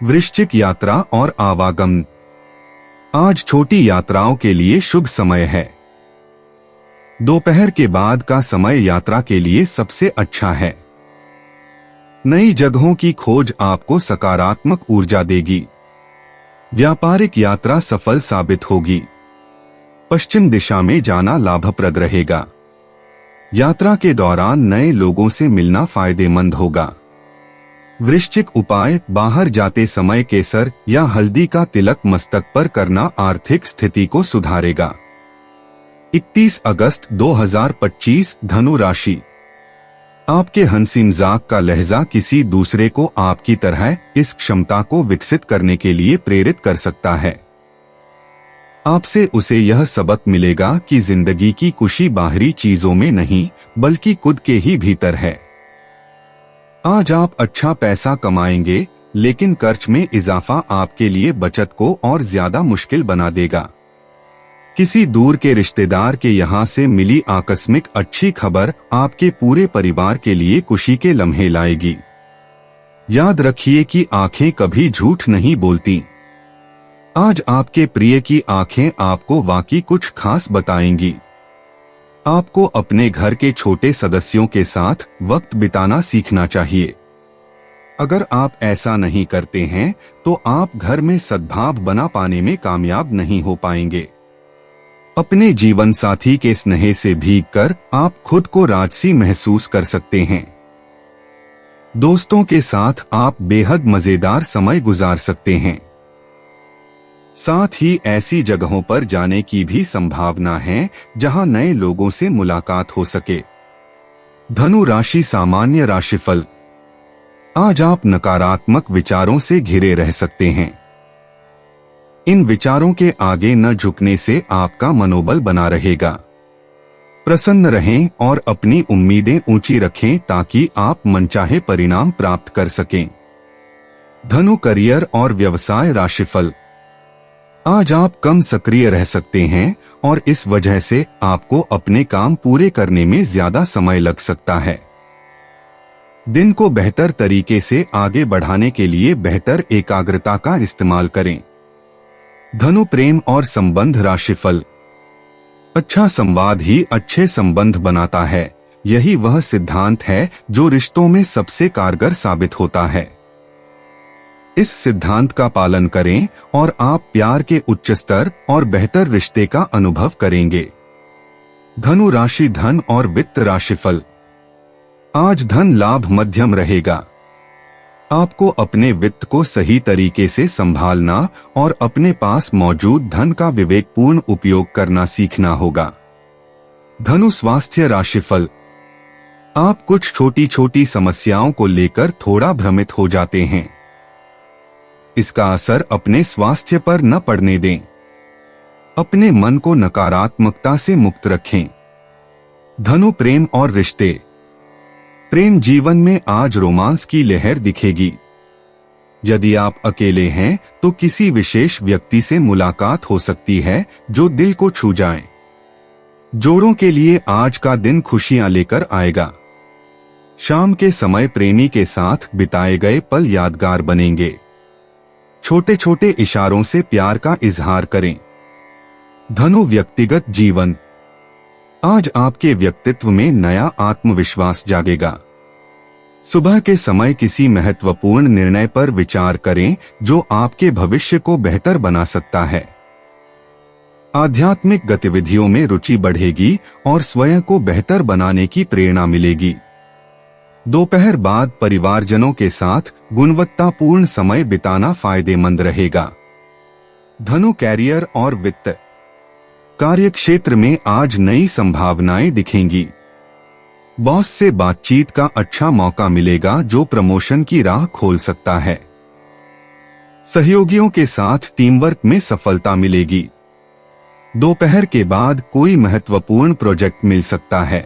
वृश्चिक यात्रा और आवागमन। आज छोटी यात्राओं के लिए शुभ समय है। दोपहर के बाद का समय यात्रा के लिए सबसे अच्छा है। नई जगहों की खोज आपको सकारात्मक ऊर्जा देगी। व्यापारिक यात्रा सफल साबित होगी। पश्चिम दिशा में जाना लाभप्रद रहेगा। यात्रा के दौरान नए लोगों से मिलना फायदेमंद होगा। वृश्चिक उपाय, बाहर जाते समय केसर या हल्दी का तिलक मस्तक पर करना आर्थिक स्थिति को सुधारेगा। 31 अगस्त 2025 धनु राशि। आपके हंसी मजाक का लहजा किसी दूसरे को आपकी तरह इस क्षमता को विकसित करने के लिए प्रेरित कर सकता है। आपसे उसे यह सबक मिलेगा कि जिंदगी की खुशी बाहरी चीजों में नहीं बल्कि खुद के ही भीतर है। आज आप अच्छा पैसा कमाएंगे, लेकिन खर्च में इजाफा आपके लिए बचत को और ज्यादा मुश्किल बना देगा। किसी दूर के रिश्तेदार के यहाँ से मिली आकस्मिक अच्छी खबर आपके पूरे परिवार के लिए खुशी के लम्हे लाएगी। याद रखिए कि आंखें कभी झूठ नहीं बोलती। आज आपके प्रिय की आंखें आपको वाकई कुछ खास बताएंगी। आपको अपने घर के छोटे सदस्यों के साथ वक्त बिताना सीखना चाहिए। अगर आप ऐसा नहीं करते हैं तो आप घर में सद्भाव बना पाने में कामयाब नहीं हो पाएंगे। अपने जीवन साथी के स्नेह से भीगकर आप खुद को राजसी महसूस कर सकते हैं। दोस्तों के साथ आप बेहद मजेदार समय गुजार सकते हैं। साथ ही ऐसी जगहों पर जाने की भी संभावना है जहां नए लोगों से मुलाकात हो सके। धनु राशि सामान्य राशिफल। आज आप नकारात्मक विचारों से घिरे रह सकते हैं। इन विचारों के आगे न झुकने से आपका मनोबल बना रहेगा। प्रसन्न रहें और अपनी उम्मीदें ऊंची रखें ताकि आप मनचाहे परिणाम प्राप्त कर सकें। धनु करियर और व्यवसाय राशिफल। आज आप कम सक्रिय रह सकते हैं और इस वजह से आपको अपने काम पूरे करने में ज्यादा समय लग सकता है। दिन को बेहतर तरीके से आगे बढ़ाने के लिए बेहतर एकाग्रता का इस्तेमाल करें। धनु प्रेम और संबंध राशिफल। अच्छा संवाद ही अच्छे संबंध बनाता है। यही वह सिद्धांत है जो रिश्तों में सबसे कारगर साबित होता है। इस सिद्धांत का पालन करें और आप प्यार के उच्च स्तर और बेहतर रिश्ते का अनुभव करेंगे। धनु राशि धन और वित्त राशिफल। आज धन लाभ मध्यम रहेगा। आपको अपने वित्त को सही तरीके से संभालना और अपने पास मौजूद धन का विवेकपूर्ण उपयोग करना सीखना होगा। धनु स्वास्थ्य राशिफल। आप कुछ छोटी छोटी समस्याओं को लेकर थोड़ा भ्रमित हो जाते हैं। इसका असर अपने स्वास्थ्य पर न पड़ने दें। अपने मन को नकारात्मकता से मुक्त रखें। धनु प्रेम और रिश्ते। प्रेम जीवन में आज रोमांस की लहर दिखेगी। यदि आप अकेले हैं तो किसी विशेष व्यक्ति से मुलाकात हो सकती है जो दिल को छू जाए। जोड़ों के लिए आज का दिन खुशियां लेकर आएगा। शाम के समय प्रेमी के साथ बिताए गए पल यादगार बनेंगे। छोटे छोटे इशारों से प्यार का इजहार करें। धनु व्यक्तिगत जीवन। आज आपके व्यक्तित्व में नया आत्मविश्वास जागेगा। सुबह के समय किसी महत्वपूर्ण निर्णय पर विचार करें जो आपके भविष्य को बेहतर बना सकता है। आध्यात्मिक गतिविधियों में रुचि बढ़ेगी और स्वयं को बेहतर बनाने की प्रेरणा मिलेगी। दोपहर बाद परिवारजनों के साथ गुणवत्तापूर्ण समय बिताना फायदेमंद रहेगा। धनु कैरियर और वित्त। कार्यक्षेत्र में आज नई संभावनाएं दिखेंगी। बॉस से बातचीत का अच्छा मौका मिलेगा जो प्रमोशन की राह खोल सकता है। सहयोगियों के साथ टीमवर्क में सफलता मिलेगी। दोपहर के बाद कोई महत्वपूर्ण प्रोजेक्ट मिल सकता है।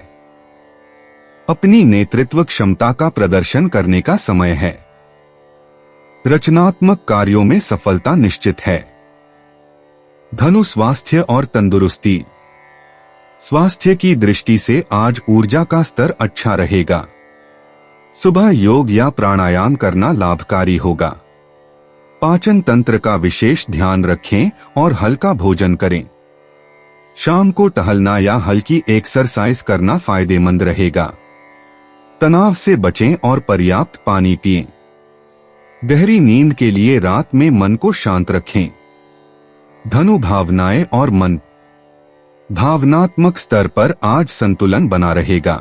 अपनी नेतृत्व क्षमता का प्रदर्शन करने का समय है। रचनात्मक कार्यों में सफलता निश्चित है। धनु स्वास्थ्य और तंदुरुस्ती। स्वास्थ्य की दृष्टि से आज ऊर्जा का स्तर अच्छा रहेगा। सुबह योग या प्राणायाम करना लाभकारी होगा। पाचन तंत्र का विशेष ध्यान रखें और हल्का भोजन करें। शाम को टहलना या हल्की एक्सरसाइज करना फायदेमंद रहेगा। तनाव से बचें और पर्याप्त पानी पिएं। गहरी नींद के लिए रात में मन को शांत रखें। धनु भावनाएं और मन। भावनात्मक स्तर पर आज संतुलन बना रहेगा।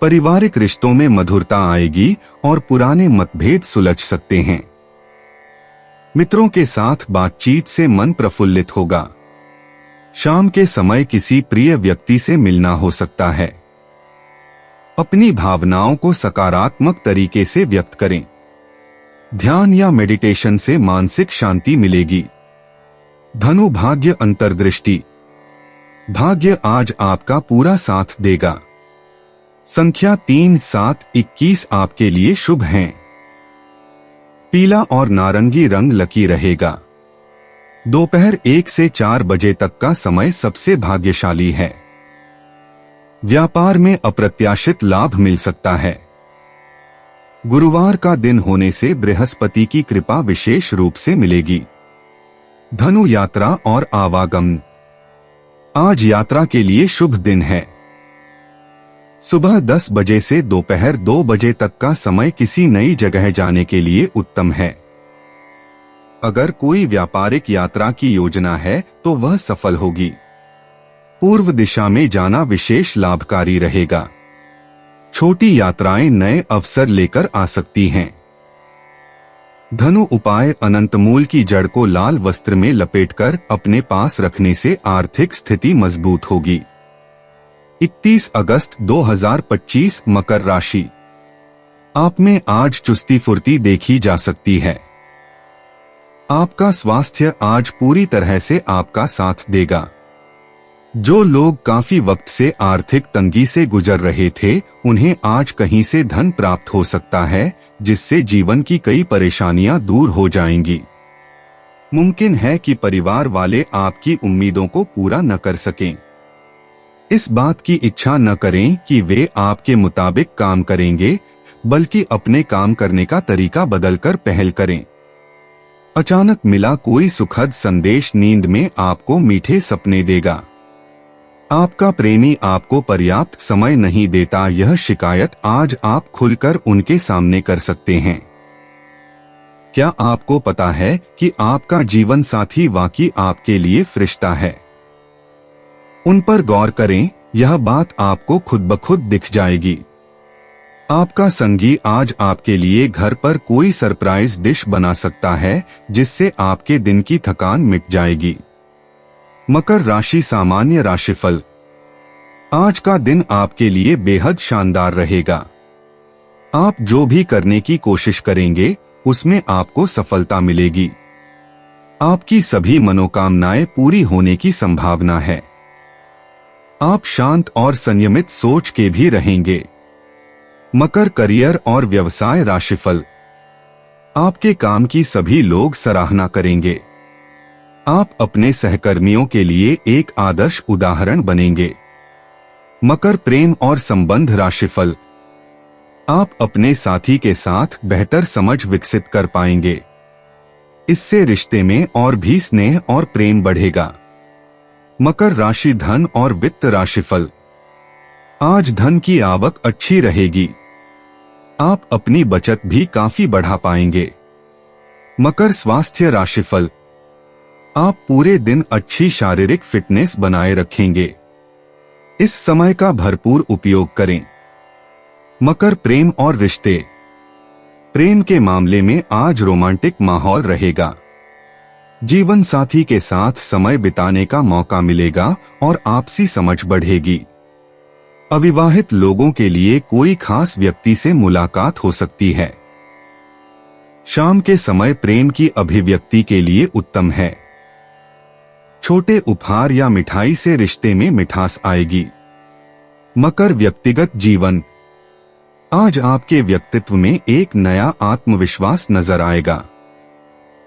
पारिवारिक रिश्तों में मधुरता आएगी और पुराने मतभेद सुलझ सकते हैं। मित्रों के साथ बातचीत से मन प्रफुल्लित होगा। शाम के समय किसी प्रिय व्यक्ति से मिलना हो सकता है। अपनी भावनाओं को सकारात्मक तरीके से व्यक्त करें। ध्यान या मेडिटेशन से मानसिक शांति मिलेगी। धनु भाग्य अंतर्दृष्टि। भाग्य आज आपका पूरा साथ देगा। संख्या 3, 7, 21 आपके लिए शुभ हैं। पीला और नारंगी रंग लकी रहेगा। दोपहर 1 से 4 बजे तक का समय सबसे भाग्यशाली है। व्यापार में अप्रत्याशित लाभ मिल सकता है। गुरुवार का दिन होने से बृहस्पति की कृपा विशेष रूप से मिलेगी। धनु यात्रा और आवागमन। आज यात्रा के लिए शुभ दिन है। सुबह 10 बजे से दोपहर 2 बजे तक का समय किसी नई जगह जाने के लिए उत्तम है। अगर कोई व्यापारिक यात्रा की योजना है तो वह सफल होगी। पूर्व दिशा में जाना विशेष लाभकारी रहेगा। छोटी यात्राएं नए अवसर लेकर आ सकती हैं। धनु उपाय। अनंतमूल की जड़ को लाल वस्त्र में लपेटकर अपने पास रखने से आर्थिक स्थिति मजबूत होगी। 31 अगस्त 2025 मकर राशि। आप में आज चुस्ती फुर्ती देखी जा सकती है। आपका स्वास्थ्य आज पूरी तरह से आपका साथ देगा। जो लोग काफी वक्त से आर्थिक तंगी से गुजर रहे थे उन्हें आज कहीं से धन प्राप्त हो सकता है जिससे जीवन की कई परेशानियां दूर हो जाएंगी। मुमकिन है कि परिवार वाले आपकी उम्मीदों को पूरा न कर सकें। इस बात की इच्छा न करें कि वे आपके मुताबिक काम करेंगे, बल्कि अपने काम करने का तरीका बदलकर पहल करें। अचानक मिला कोई सुखद संदेश नींद में आपको मीठे सपने देगा। आपका प्रेमी आपको पर्याप्त समय नहीं देता, यह शिकायत आज आप खुलकर उनके सामने कर सकते हैं। क्या आपको पता है कि आपका जीवन साथी वाकई आपके लिए फरिश्ता है? उन पर गौर करें, यह बात आपको खुद ब खुद दिख जाएगी। आपका संगी आज आपके लिए घर पर कोई सरप्राइज डिश बना सकता है जिससे आपके दिन की थकान मिट जाएगी। मकर राशि सामान्य राशिफल। आज का दिन आपके लिए बेहद शानदार रहेगा। आप जो भी करने की कोशिश करेंगे उसमें आपको सफलता मिलेगी। आपकी सभी मनोकामनाएं पूरी होने की संभावना है। आप शांत और संयमित सोच के भी रहेंगे। मकर करियर और व्यवसाय राशिफल। आपके काम की सभी लोग सराहना करेंगे। आप अपने सहकर्मियों के लिए एक आदर्श उदाहरण बनेंगे। मकर प्रेम और संबंध राशिफल। आप अपने साथी के साथ बेहतर समझ विकसित कर पाएंगे। इससे रिश्ते में और भी स्नेह और प्रेम बढ़ेगा। मकर राशि धन और वित्त राशिफल। आज धन की आवक अच्छी रहेगी। आप अपनी बचत भी काफी बढ़ा पाएंगे। मकर स्वास्थ्य राशिफल। आप पूरे दिन अच्छी शारीरिक फिटनेस बनाए रखेंगे। इस समय का भरपूर उपयोग करें। मकर प्रेम और रिश्ते। प्रेम के मामले में आज रोमांटिक माहौल रहेगा। जीवन साथी के साथ समय बिताने का मौका मिलेगा और आपसी समझ बढ़ेगी। अविवाहित लोगों के लिए कोई खास व्यक्ति से मुलाकात हो सकती है। शाम के समय प्रेम की अभिव्यक्ति के लिए उत्तम है। छोटे उपहार या मिठाई से रिश्ते में मिठास आएगी। मकर व्यक्तिगत जीवन। आज आपके व्यक्तित्व में एक नया आत्मविश्वास नजर आएगा।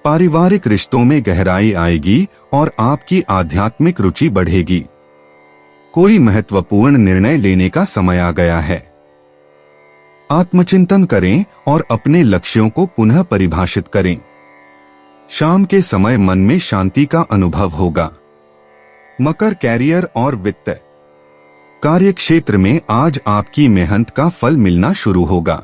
पारिवारिक रिश्तों में गहराई आएगी और आपकी आध्यात्मिक रुचि बढ़ेगी। कोई महत्वपूर्ण निर्णय लेने का समय आ गया है। आत्मचिंतन करें और अपने लक्ष्यों को पुनः परिभाषित करें। शाम के समय मन में शांति का अनुभव होगा। मकर कैरियर और वित्त। कार्यक्षेत्र में आज आपकी मेहनत का फल मिलना शुरू होगा।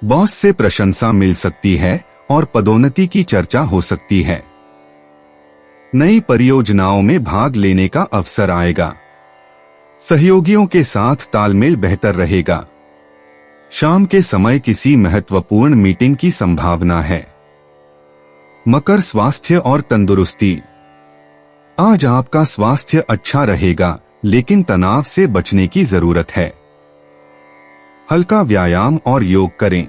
बॉस से प्रशंसा मिल सकती है और पदोन्नति की चर्चा हो सकती है। नई परियोजनाओं में भाग लेने का अवसर आएगा। सहयोगियों के साथ तालमेल बेहतर रहेगा। शाम के समय किसी महत्वपूर्ण मीटिंग की संभावना है। मकर स्वास्थ्य और तंदुरुस्ती। आज आपका स्वास्थ्य अच्छा रहेगा, लेकिन तनाव से बचने की जरूरत है। हल्का व्यायाम और योग करें।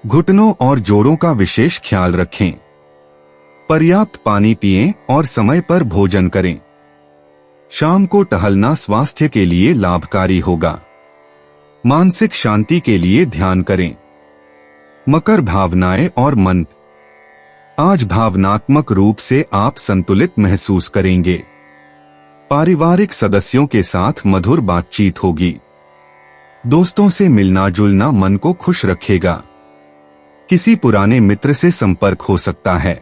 घुटनों और जोड़ों का विशेष ख्याल रखें। पर्याप्त पानी पिएं और समय पर भोजन करें। शाम को टहलना स्वास्थ्य के लिए लाभकारी होगा। मानसिक शांति के लिए ध्यान करें। मकर भावनाएं और मन। आज भावनात्मक रूप से आप संतुलित महसूस करेंगे। पारिवारिक सदस्यों के साथ मधुर बातचीत होगी। दोस्तों से मिलना जुलना मन को खुश रखेगा। किसी पुराने मित्र से संपर्क हो सकता है।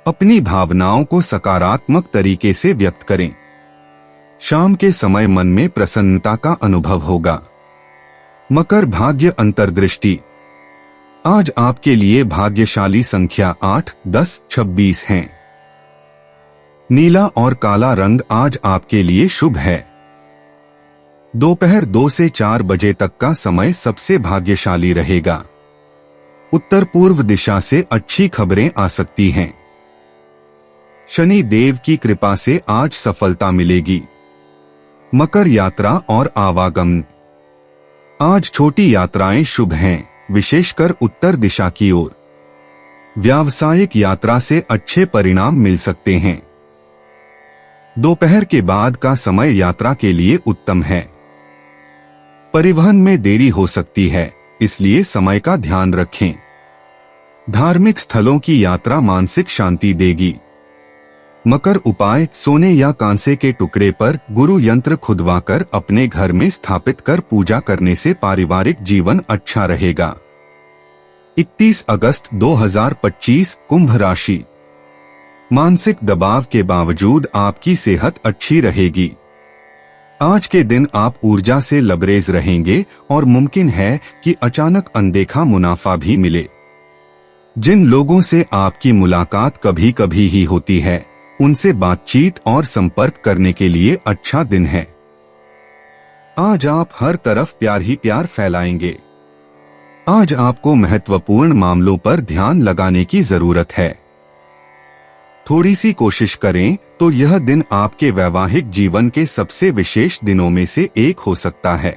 अपनी भावनाओं को सकारात्मक तरीके से व्यक्त करें। शाम के समय मन में प्रसन्नता का अनुभव होगा। मकर भाग्य अंतर्दृष्टि। आज आपके लिए भाग्यशाली संख्या 8, 10, 26 हैं। नीला और काला रंग आज आपके लिए शुभ है। दोपहर 2 से 4 बजे तक का समय सबसे भाग्यशाली रहेगा। उत्तर पूर्व दिशा से अच्छी खबरें आ सकती हैं। शनि देव की कृपा से आज सफलता मिलेगी। मकर यात्रा और आवागमन। आज छोटी यात्राएं शुभ हैं, विशेषकर उत्तर दिशा की ओर। व्यावसायिक यात्रा से अच्छे परिणाम मिल सकते हैं। दोपहर के बाद का समय यात्रा के लिए उत्तम है। परिवहन में देरी हो सकती है, इसलिए समय का ध्यान रखें। धार्मिक स्थलों की यात्रा मानसिक शांति देगी। मकर उपाय। सोने या कांसे के टुकड़े पर गुरु यंत्र खुदवाकर अपने घर में स्थापित कर पूजा करने से पारिवारिक जीवन अच्छा रहेगा। 31 अगस्त 2025 कुंभ राशि। मानसिक दबाव के बावजूद आपकी सेहत अच्छी रहेगी। आज के दिन आप ऊर्जा से लबरेज रहेंगे और मुमकिन है कि अचानक अनदेखा मुनाफा भी मिले। जिन लोगों से आपकी मुलाकात कभी कभी ही होती है, उनसे बातचीत और संपर्क करने के लिए अच्छा दिन है। आज आप हर तरफ प्यार ही प्यार फैलाएंगे। आज आपको महत्वपूर्ण मामलों पर ध्यान लगाने की जरूरत है। थोड़ी सी कोशिश करें तो यह दिन आपके वैवाहिक जीवन के सबसे विशेष दिनों में से एक हो सकता है।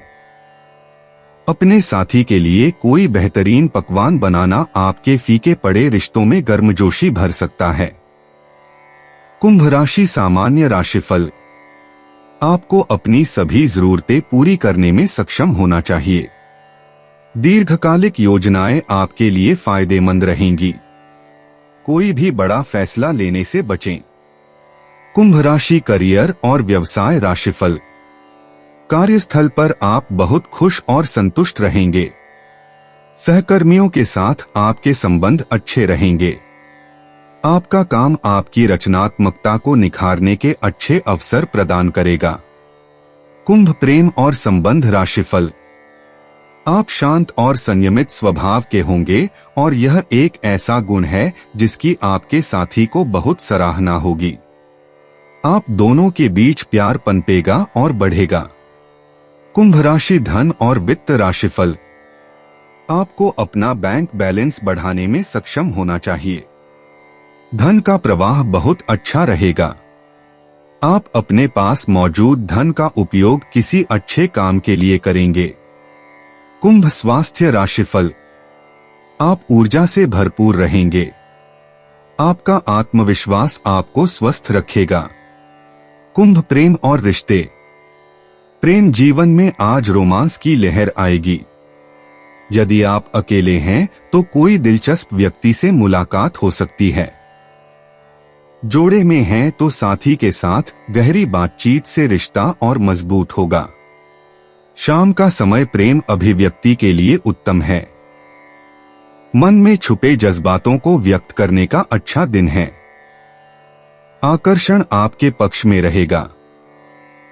अपने साथी के लिए कोई बेहतरीन पकवान बनाना आपके फीके पड़े रिश्तों में गर्मजोशी भर सकता है। कुंभ राशि सामान्य राशिफल। आपको अपनी सभी जरूरतें पूरी करने में सक्षम होना चाहिए। दीर्घकालिक योजनाएं आपके लिए फायदेमंद रहेंगी। कोई भी बड़ा फैसला लेने से बचें। कुंभ राशि करियर और व्यवसाय राशिफल। कार्यस्थल पर आप बहुत खुश और संतुष्ट रहेंगे। सहकर्मियों के साथ आपके संबंध अच्छे रहेंगे। आपका काम आपकी रचनात्मकता को निखारने के अच्छे अवसर प्रदान करेगा। कुंभ प्रेम और संबंध राशिफल। आप शांत और संयमित स्वभाव के होंगे और यह एक ऐसा गुण है जिसकी आपके साथी को बहुत सराहना होगी। आप दोनों के बीच प्यार पनपेगा और बढ़ेगा। कुंभ राशि धन और वित्त राशिफल। आपको अपना बैंक बैलेंस बढ़ाने में सक्षम होना चाहिए। धन का प्रवाह बहुत अच्छा रहेगा। आप अपने पास मौजूद धन का उपयोग किसी अच्छे काम के लिए करेंगे। कुंभ स्वास्थ्य राशिफल। आप ऊर्जा से भरपूर रहेंगे। आपका आत्मविश्वास आपको स्वस्थ रखेगा। कुंभ प्रेम और रिश्ते। प्रेम जीवन में आज रोमांस की लहर आएगी। यदि आप अकेले हैं तो कोई दिलचस्प व्यक्ति से मुलाकात हो सकती है। जोड़े में हैं तो साथी के साथ गहरी बातचीत से रिश्ता और मजबूत होगा। शाम का समय प्रेम अभिव्यक्ति के लिए उत्तम है। मन में छुपे जज्बातों को व्यक्त करने का अच्छा दिन है। आकर्षण आपके पक्ष में रहेगा।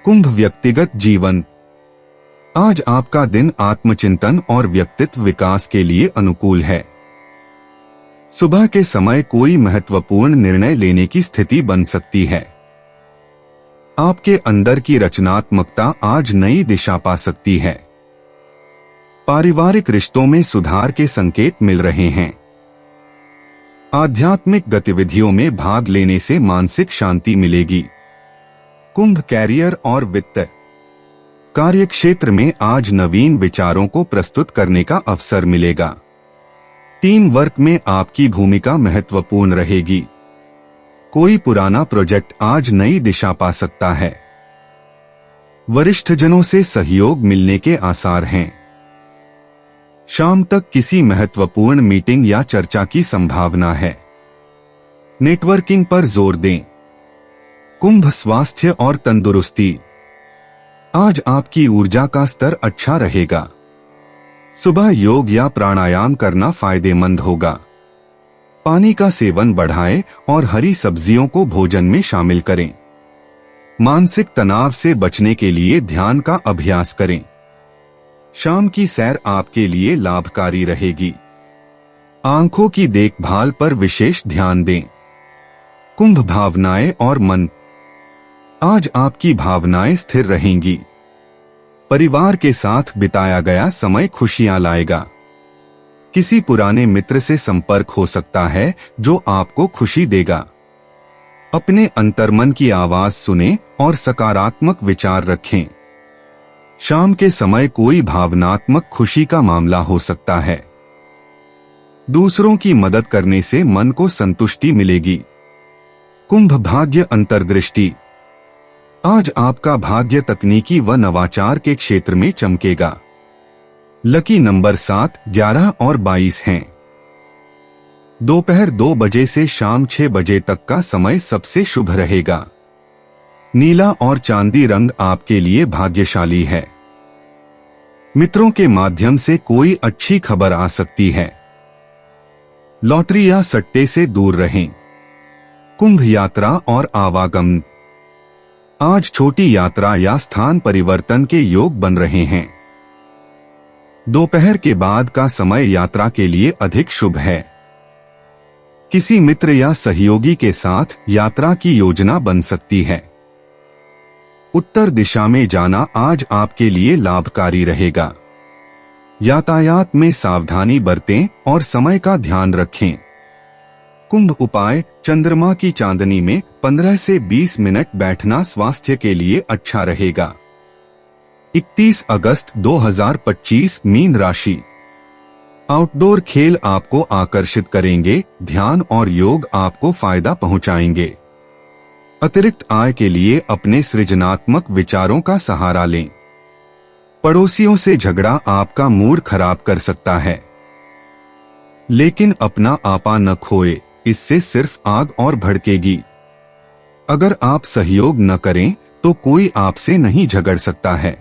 कुंभ व्यक्तिगत जीवन। आज आपका दिन आत्मचिंतन और व्यक्तित्व विकास के लिए अनुकूल है। सुबह के समय कोई महत्वपूर्ण निर्णय लेने की स्थिति बन सकती है। आपके अंदर की रचनात्मकता आज नई दिशा पा सकती है। पारिवारिक रिश्तों में सुधार के संकेत मिल रहे हैं। आध्यात्मिक गतिविधियों में भाग लेने से मानसिक शांति मिलेगी। कुंभ कैरियर और वित्त। कार्यक्षेत्र में आज नवीन विचारों को प्रस्तुत करने का अवसर मिलेगा। टीम वर्क में आपकी भूमिका महत्वपूर्ण रहेगी। कोई पुराना प्रोजेक्ट आज नई दिशा पा सकता है। वरिष्ठजनों से सहयोग मिलने के आसार हैं। शाम तक किसी महत्वपूर्ण मीटिंग या चर्चा की संभावना है। नेटवर्किंग पर जोर दें। कुंभ स्वास्थ्य और तंदुरुस्ती। आज आपकी ऊर्जा का स्तर अच्छा रहेगा। सुबह योग या प्राणायाम करना फायदेमंद होगा। पानी का सेवन बढ़ाएं और हरी सब्जियों को भोजन में शामिल करें। मानसिक तनाव से बचने के लिए ध्यान का अभ्यास करें। शाम की सैर आपके लिए लाभकारी रहेगी। आंखों की देखभाल पर विशेष ध्यान दें। कुंभ भावनाएं और मन। आज आपकी भावनाएं स्थिर रहेंगी। परिवार के साथ बिताया गया समय खुशियां लाएगा। किसी पुराने मित्र से संपर्क हो सकता है जो आपको खुशी देगा। अपने अंतर्मन की आवाज सुनें और सकारात्मक विचार रखें। शाम के समय कोई भावनात्मक खुशी का मामला हो सकता है। दूसरों की मदद करने से मन को संतुष्टि मिलेगी। कुंभ भाग्य अंतर्दृष्टि। आज आपका भाग्य तकनीकी व नवाचार के क्षेत्र में चमकेगा। लकी नंबर 7, 11 और 22 हैं। दोपहर 2 बजे से शाम 6 बजे तक का समय सबसे शुभ रहेगा। नीला और चांदी रंग आपके लिए भाग्यशाली है। मित्रों के माध्यम से कोई अच्छी खबर आ सकती है। लॉटरी या सट्टे से दूर रहें। कुंभ यात्रा और आवागमन। आज छोटी यात्रा या स्थान परिवर्तन के योग बन रहे हैं। दोपहर के बाद का समय यात्रा के लिए अधिक शुभ है। किसी मित्र या सहयोगी के साथ यात्रा की योजना बन सकती है। उत्तर दिशा में जाना आज आपके लिए लाभकारी रहेगा। यातायात में सावधानी बरतें और समय का ध्यान रखें। कुंभ उपाय। चंद्रमा की चांदनी में 15 से 20 मिनट बैठना स्वास्थ्य के लिए अच्छा रहेगा। 31 अगस्त 2025 मीन राशि। आउटडोर खेल आपको आकर्षित करेंगे। ध्यान और योग आपको फायदा पहुंचाएंगे। अतिरिक्त आय के लिए अपने सृजनात्मक विचारों का सहारा लें। पड़ोसियों से झगड़ा आपका मूड खराब कर सकता है, लेकिन अपना आपा न खोए, इससे सिर्फ आग और भड़केगी। अगर आप सहयोग न करें तो कोई आपसे नहीं झगड़ सकता है।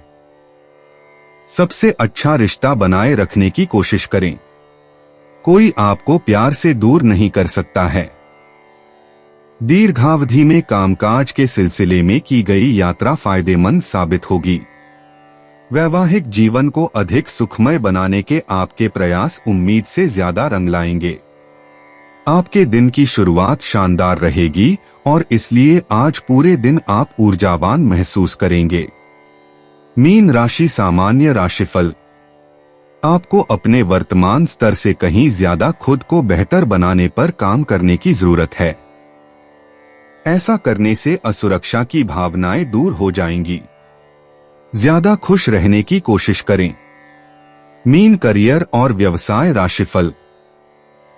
सबसे अच्छा रिश्ता बनाए रखने की कोशिश करें। कोई आपको प्यार से दूर नहीं कर सकता है। दीर्घावधि में कामकाज के सिलसिले में की गई यात्रा फायदेमंद साबित होगी। वैवाहिक जीवन को अधिक सुखमय बनाने के आपके प्रयास उम्मीद से ज्यादा रंग लाएंगे। आपके दिन की शुरुआत शानदार रहेगी और इसलिए आज पूरे दिन आप ऊर्जावान महसूस करेंगे। मीन राशि सामान्य राशिफल। आपको अपने वर्तमान स्तर से कहीं ज्यादा खुद को बेहतर बनाने पर काम करने की जरूरत है। ऐसा करने से असुरक्षा की भावनाएं दूर हो जाएंगी। ज्यादा खुश रहने की कोशिश करें। मीन करियर और व्यवसाय राशिफल।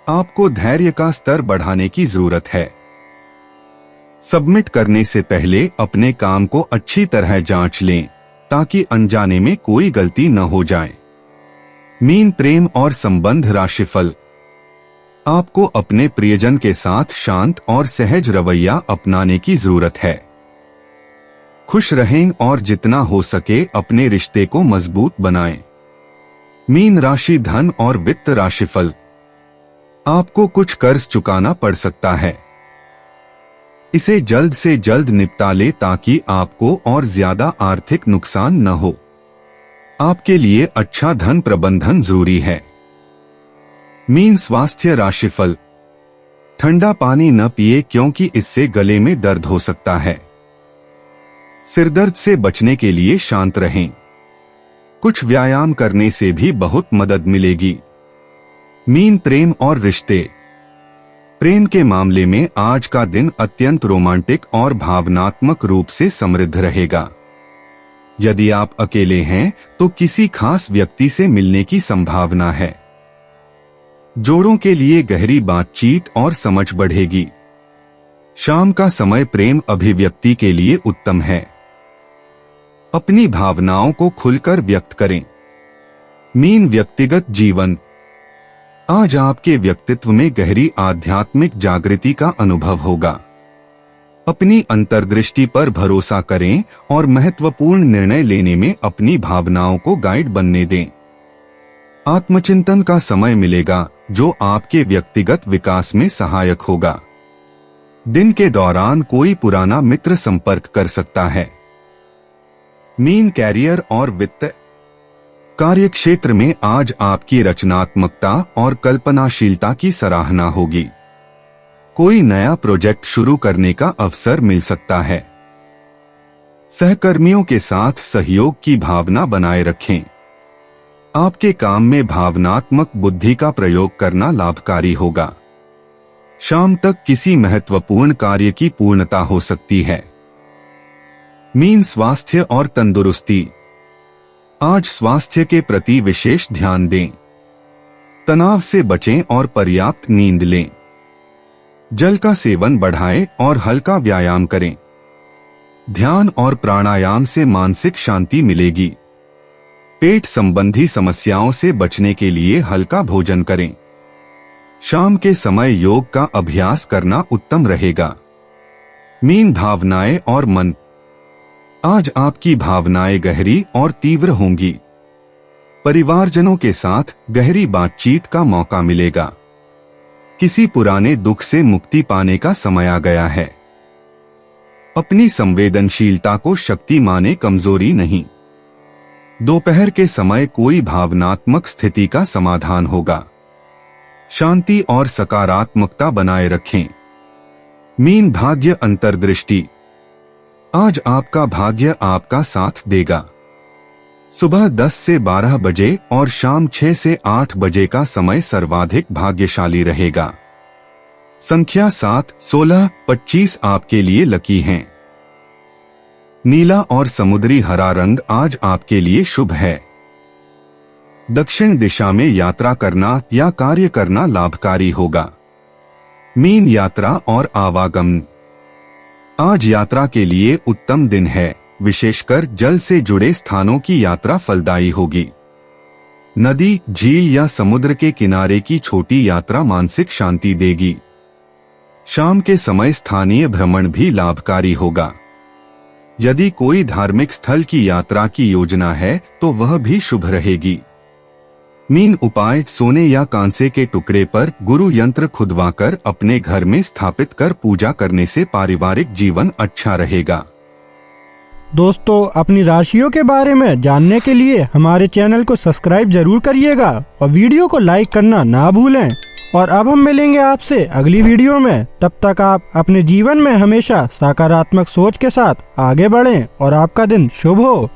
आपको धैर्य का स्तर बढ़ाने की जरूरत है। सबमिट करने से पहले अपने काम को अच्छी तरह जांच लें ताकि अनजाने में कोई गलती न हो जाए। मीन प्रेम और संबंध राशिफल। आपको अपने प्रियजन के साथ शांत और सहज रवैया अपनाने की जरूरत है। खुश रहें और जितना हो सके अपने रिश्ते को मजबूत बनाएं। मीन राशि धन और वित्त राशिफल। आपको कुछ कर्ज चुकाना पड़ सकता है। इसे जल्द से जल्द निपटा ले ताकि आपको और ज्यादा आर्थिक नुकसान न हो। आपके लिए अच्छा धन प्रबंधन जरूरी है। मीन स्वास्थ्य राशिफल। ठंडा पानी न पिए क्योंकि इससे गले में दर्द हो सकता है। सिरदर्द से बचने के लिए शांत रहें। कुछ व्यायाम करने से भी बहुत मदद मिलेगी। मीन प्रेम और रिश्ते। प्रेम के मामले में आज का दिन अत्यंत रोमांटिक और भावनात्मक रूप से समृद्ध रहेगा। यदि आप अकेले हैं तो किसी खास व्यक्ति से मिलने की संभावना है। जोड़ों के लिए गहरी बातचीत और समझ बढ़ेगी। शाम का समय प्रेम अभिव्यक्ति के लिए उत्तम है। अपनी भावनाओं को खुलकर व्यक्त करें। मीन व्यक्तिगत जीवन। आज आपके व्यक्तित्व में गहरी आध्यात्मिक जागृति का अनुभव होगा। अपनी अंतर्दृष्टि पर भरोसा करें और महत्वपूर्ण निर्णय लेने में अपनी भावनाओं को गाइड बनने दें। आत्मचिंतन का समय मिलेगा जो आपके व्यक्तिगत विकास में सहायक होगा। दिन के दौरान कोई पुराना मित्र संपर्क कर सकता है। मीन कैरियर और वित्त। कार्यक्षेत्र में आज आपकी रचनात्मकता और कल्पनाशीलता की सराहना होगी। कोई नया प्रोजेक्ट शुरू करने का अवसर मिल सकता है। सहकर्मियों के साथ सहयोग की भावना बनाए रखें। आपके काम में भावनात्मक बुद्धि का प्रयोग करना लाभकारी होगा। शाम तक किसी महत्वपूर्ण कार्य की पूर्णता हो सकती है। मीन स्वास्थ्य और तंदुरुस्ती। आज स्वास्थ्य के प्रति विशेष ध्यान दें। तनाव से बचें और पर्याप्त नींद लें। जल का सेवन बढ़ाएं और हल्का व्यायाम करें। ध्यान और प्राणायाम से मानसिक शांति मिलेगी। पेट संबंधी समस्याओं से बचने के लिए हल्का भोजन करें। शाम के समय योग का अभ्यास करना उत्तम रहेगा। मीन भावनाएं और मन। आज आपकी भावनाएं गहरी और तीव्र होंगी। परिवारजनों के साथ गहरी बातचीत का मौका मिलेगा। किसी पुराने दुख से मुक्ति पाने का समय आ गया है। अपनी संवेदनशीलता को शक्ति माने, कमजोरी नहीं। दोपहर के समय कोई भावनात्मक स्थिति का समाधान होगा। शांति और सकारात्मकता बनाए रखें। मीन भाग्य अंतर्दृष्टि। आज आपका भाग्य आपका साथ देगा। सुबह 10 से 12 बजे और शाम 6 से 8 बजे का समय सर्वाधिक भाग्यशाली रहेगा। संख्या 7, 16, 25 आपके लिए लकी हैं। नीला और समुद्री हरा रंग आज आपके लिए शुभ है। दक्षिण दिशा में यात्रा करना या कार्य करना लाभकारी होगा। मीन यात्रा और आवागमन। आज यात्रा के लिए उत्तम दिन है, विशेषकर जल से जुड़े स्थानों की यात्रा फलदायी होगी। नदी, झील या समुद्र के किनारे की छोटी यात्रा मानसिक शांति देगी। शाम के समय स्थानीय भ्रमण भी लाभकारी होगा। यदि कोई धार्मिक स्थल की यात्रा की योजना है तो वह भी शुभ रहेगी। मीन उपाय। सोने या कांसे के टुकड़े पर गुरु यंत्र खुदवाकर अपने घर में स्थापित कर पूजा करने से पारिवारिक जीवन अच्छा रहेगा। दोस्तों, अपनी राशियों के बारे में जानने के लिए हमारे चैनल को सब्सक्राइब जरूर करिएगा और वीडियो को लाइक करना ना भूलें। और अब हम मिलेंगे आपसे अगली वीडियो में। तब तक आप अपने जीवन में हमेशा सकारात्मक सोच के साथ आगे बढ़ें और आपका दिन शुभ हो।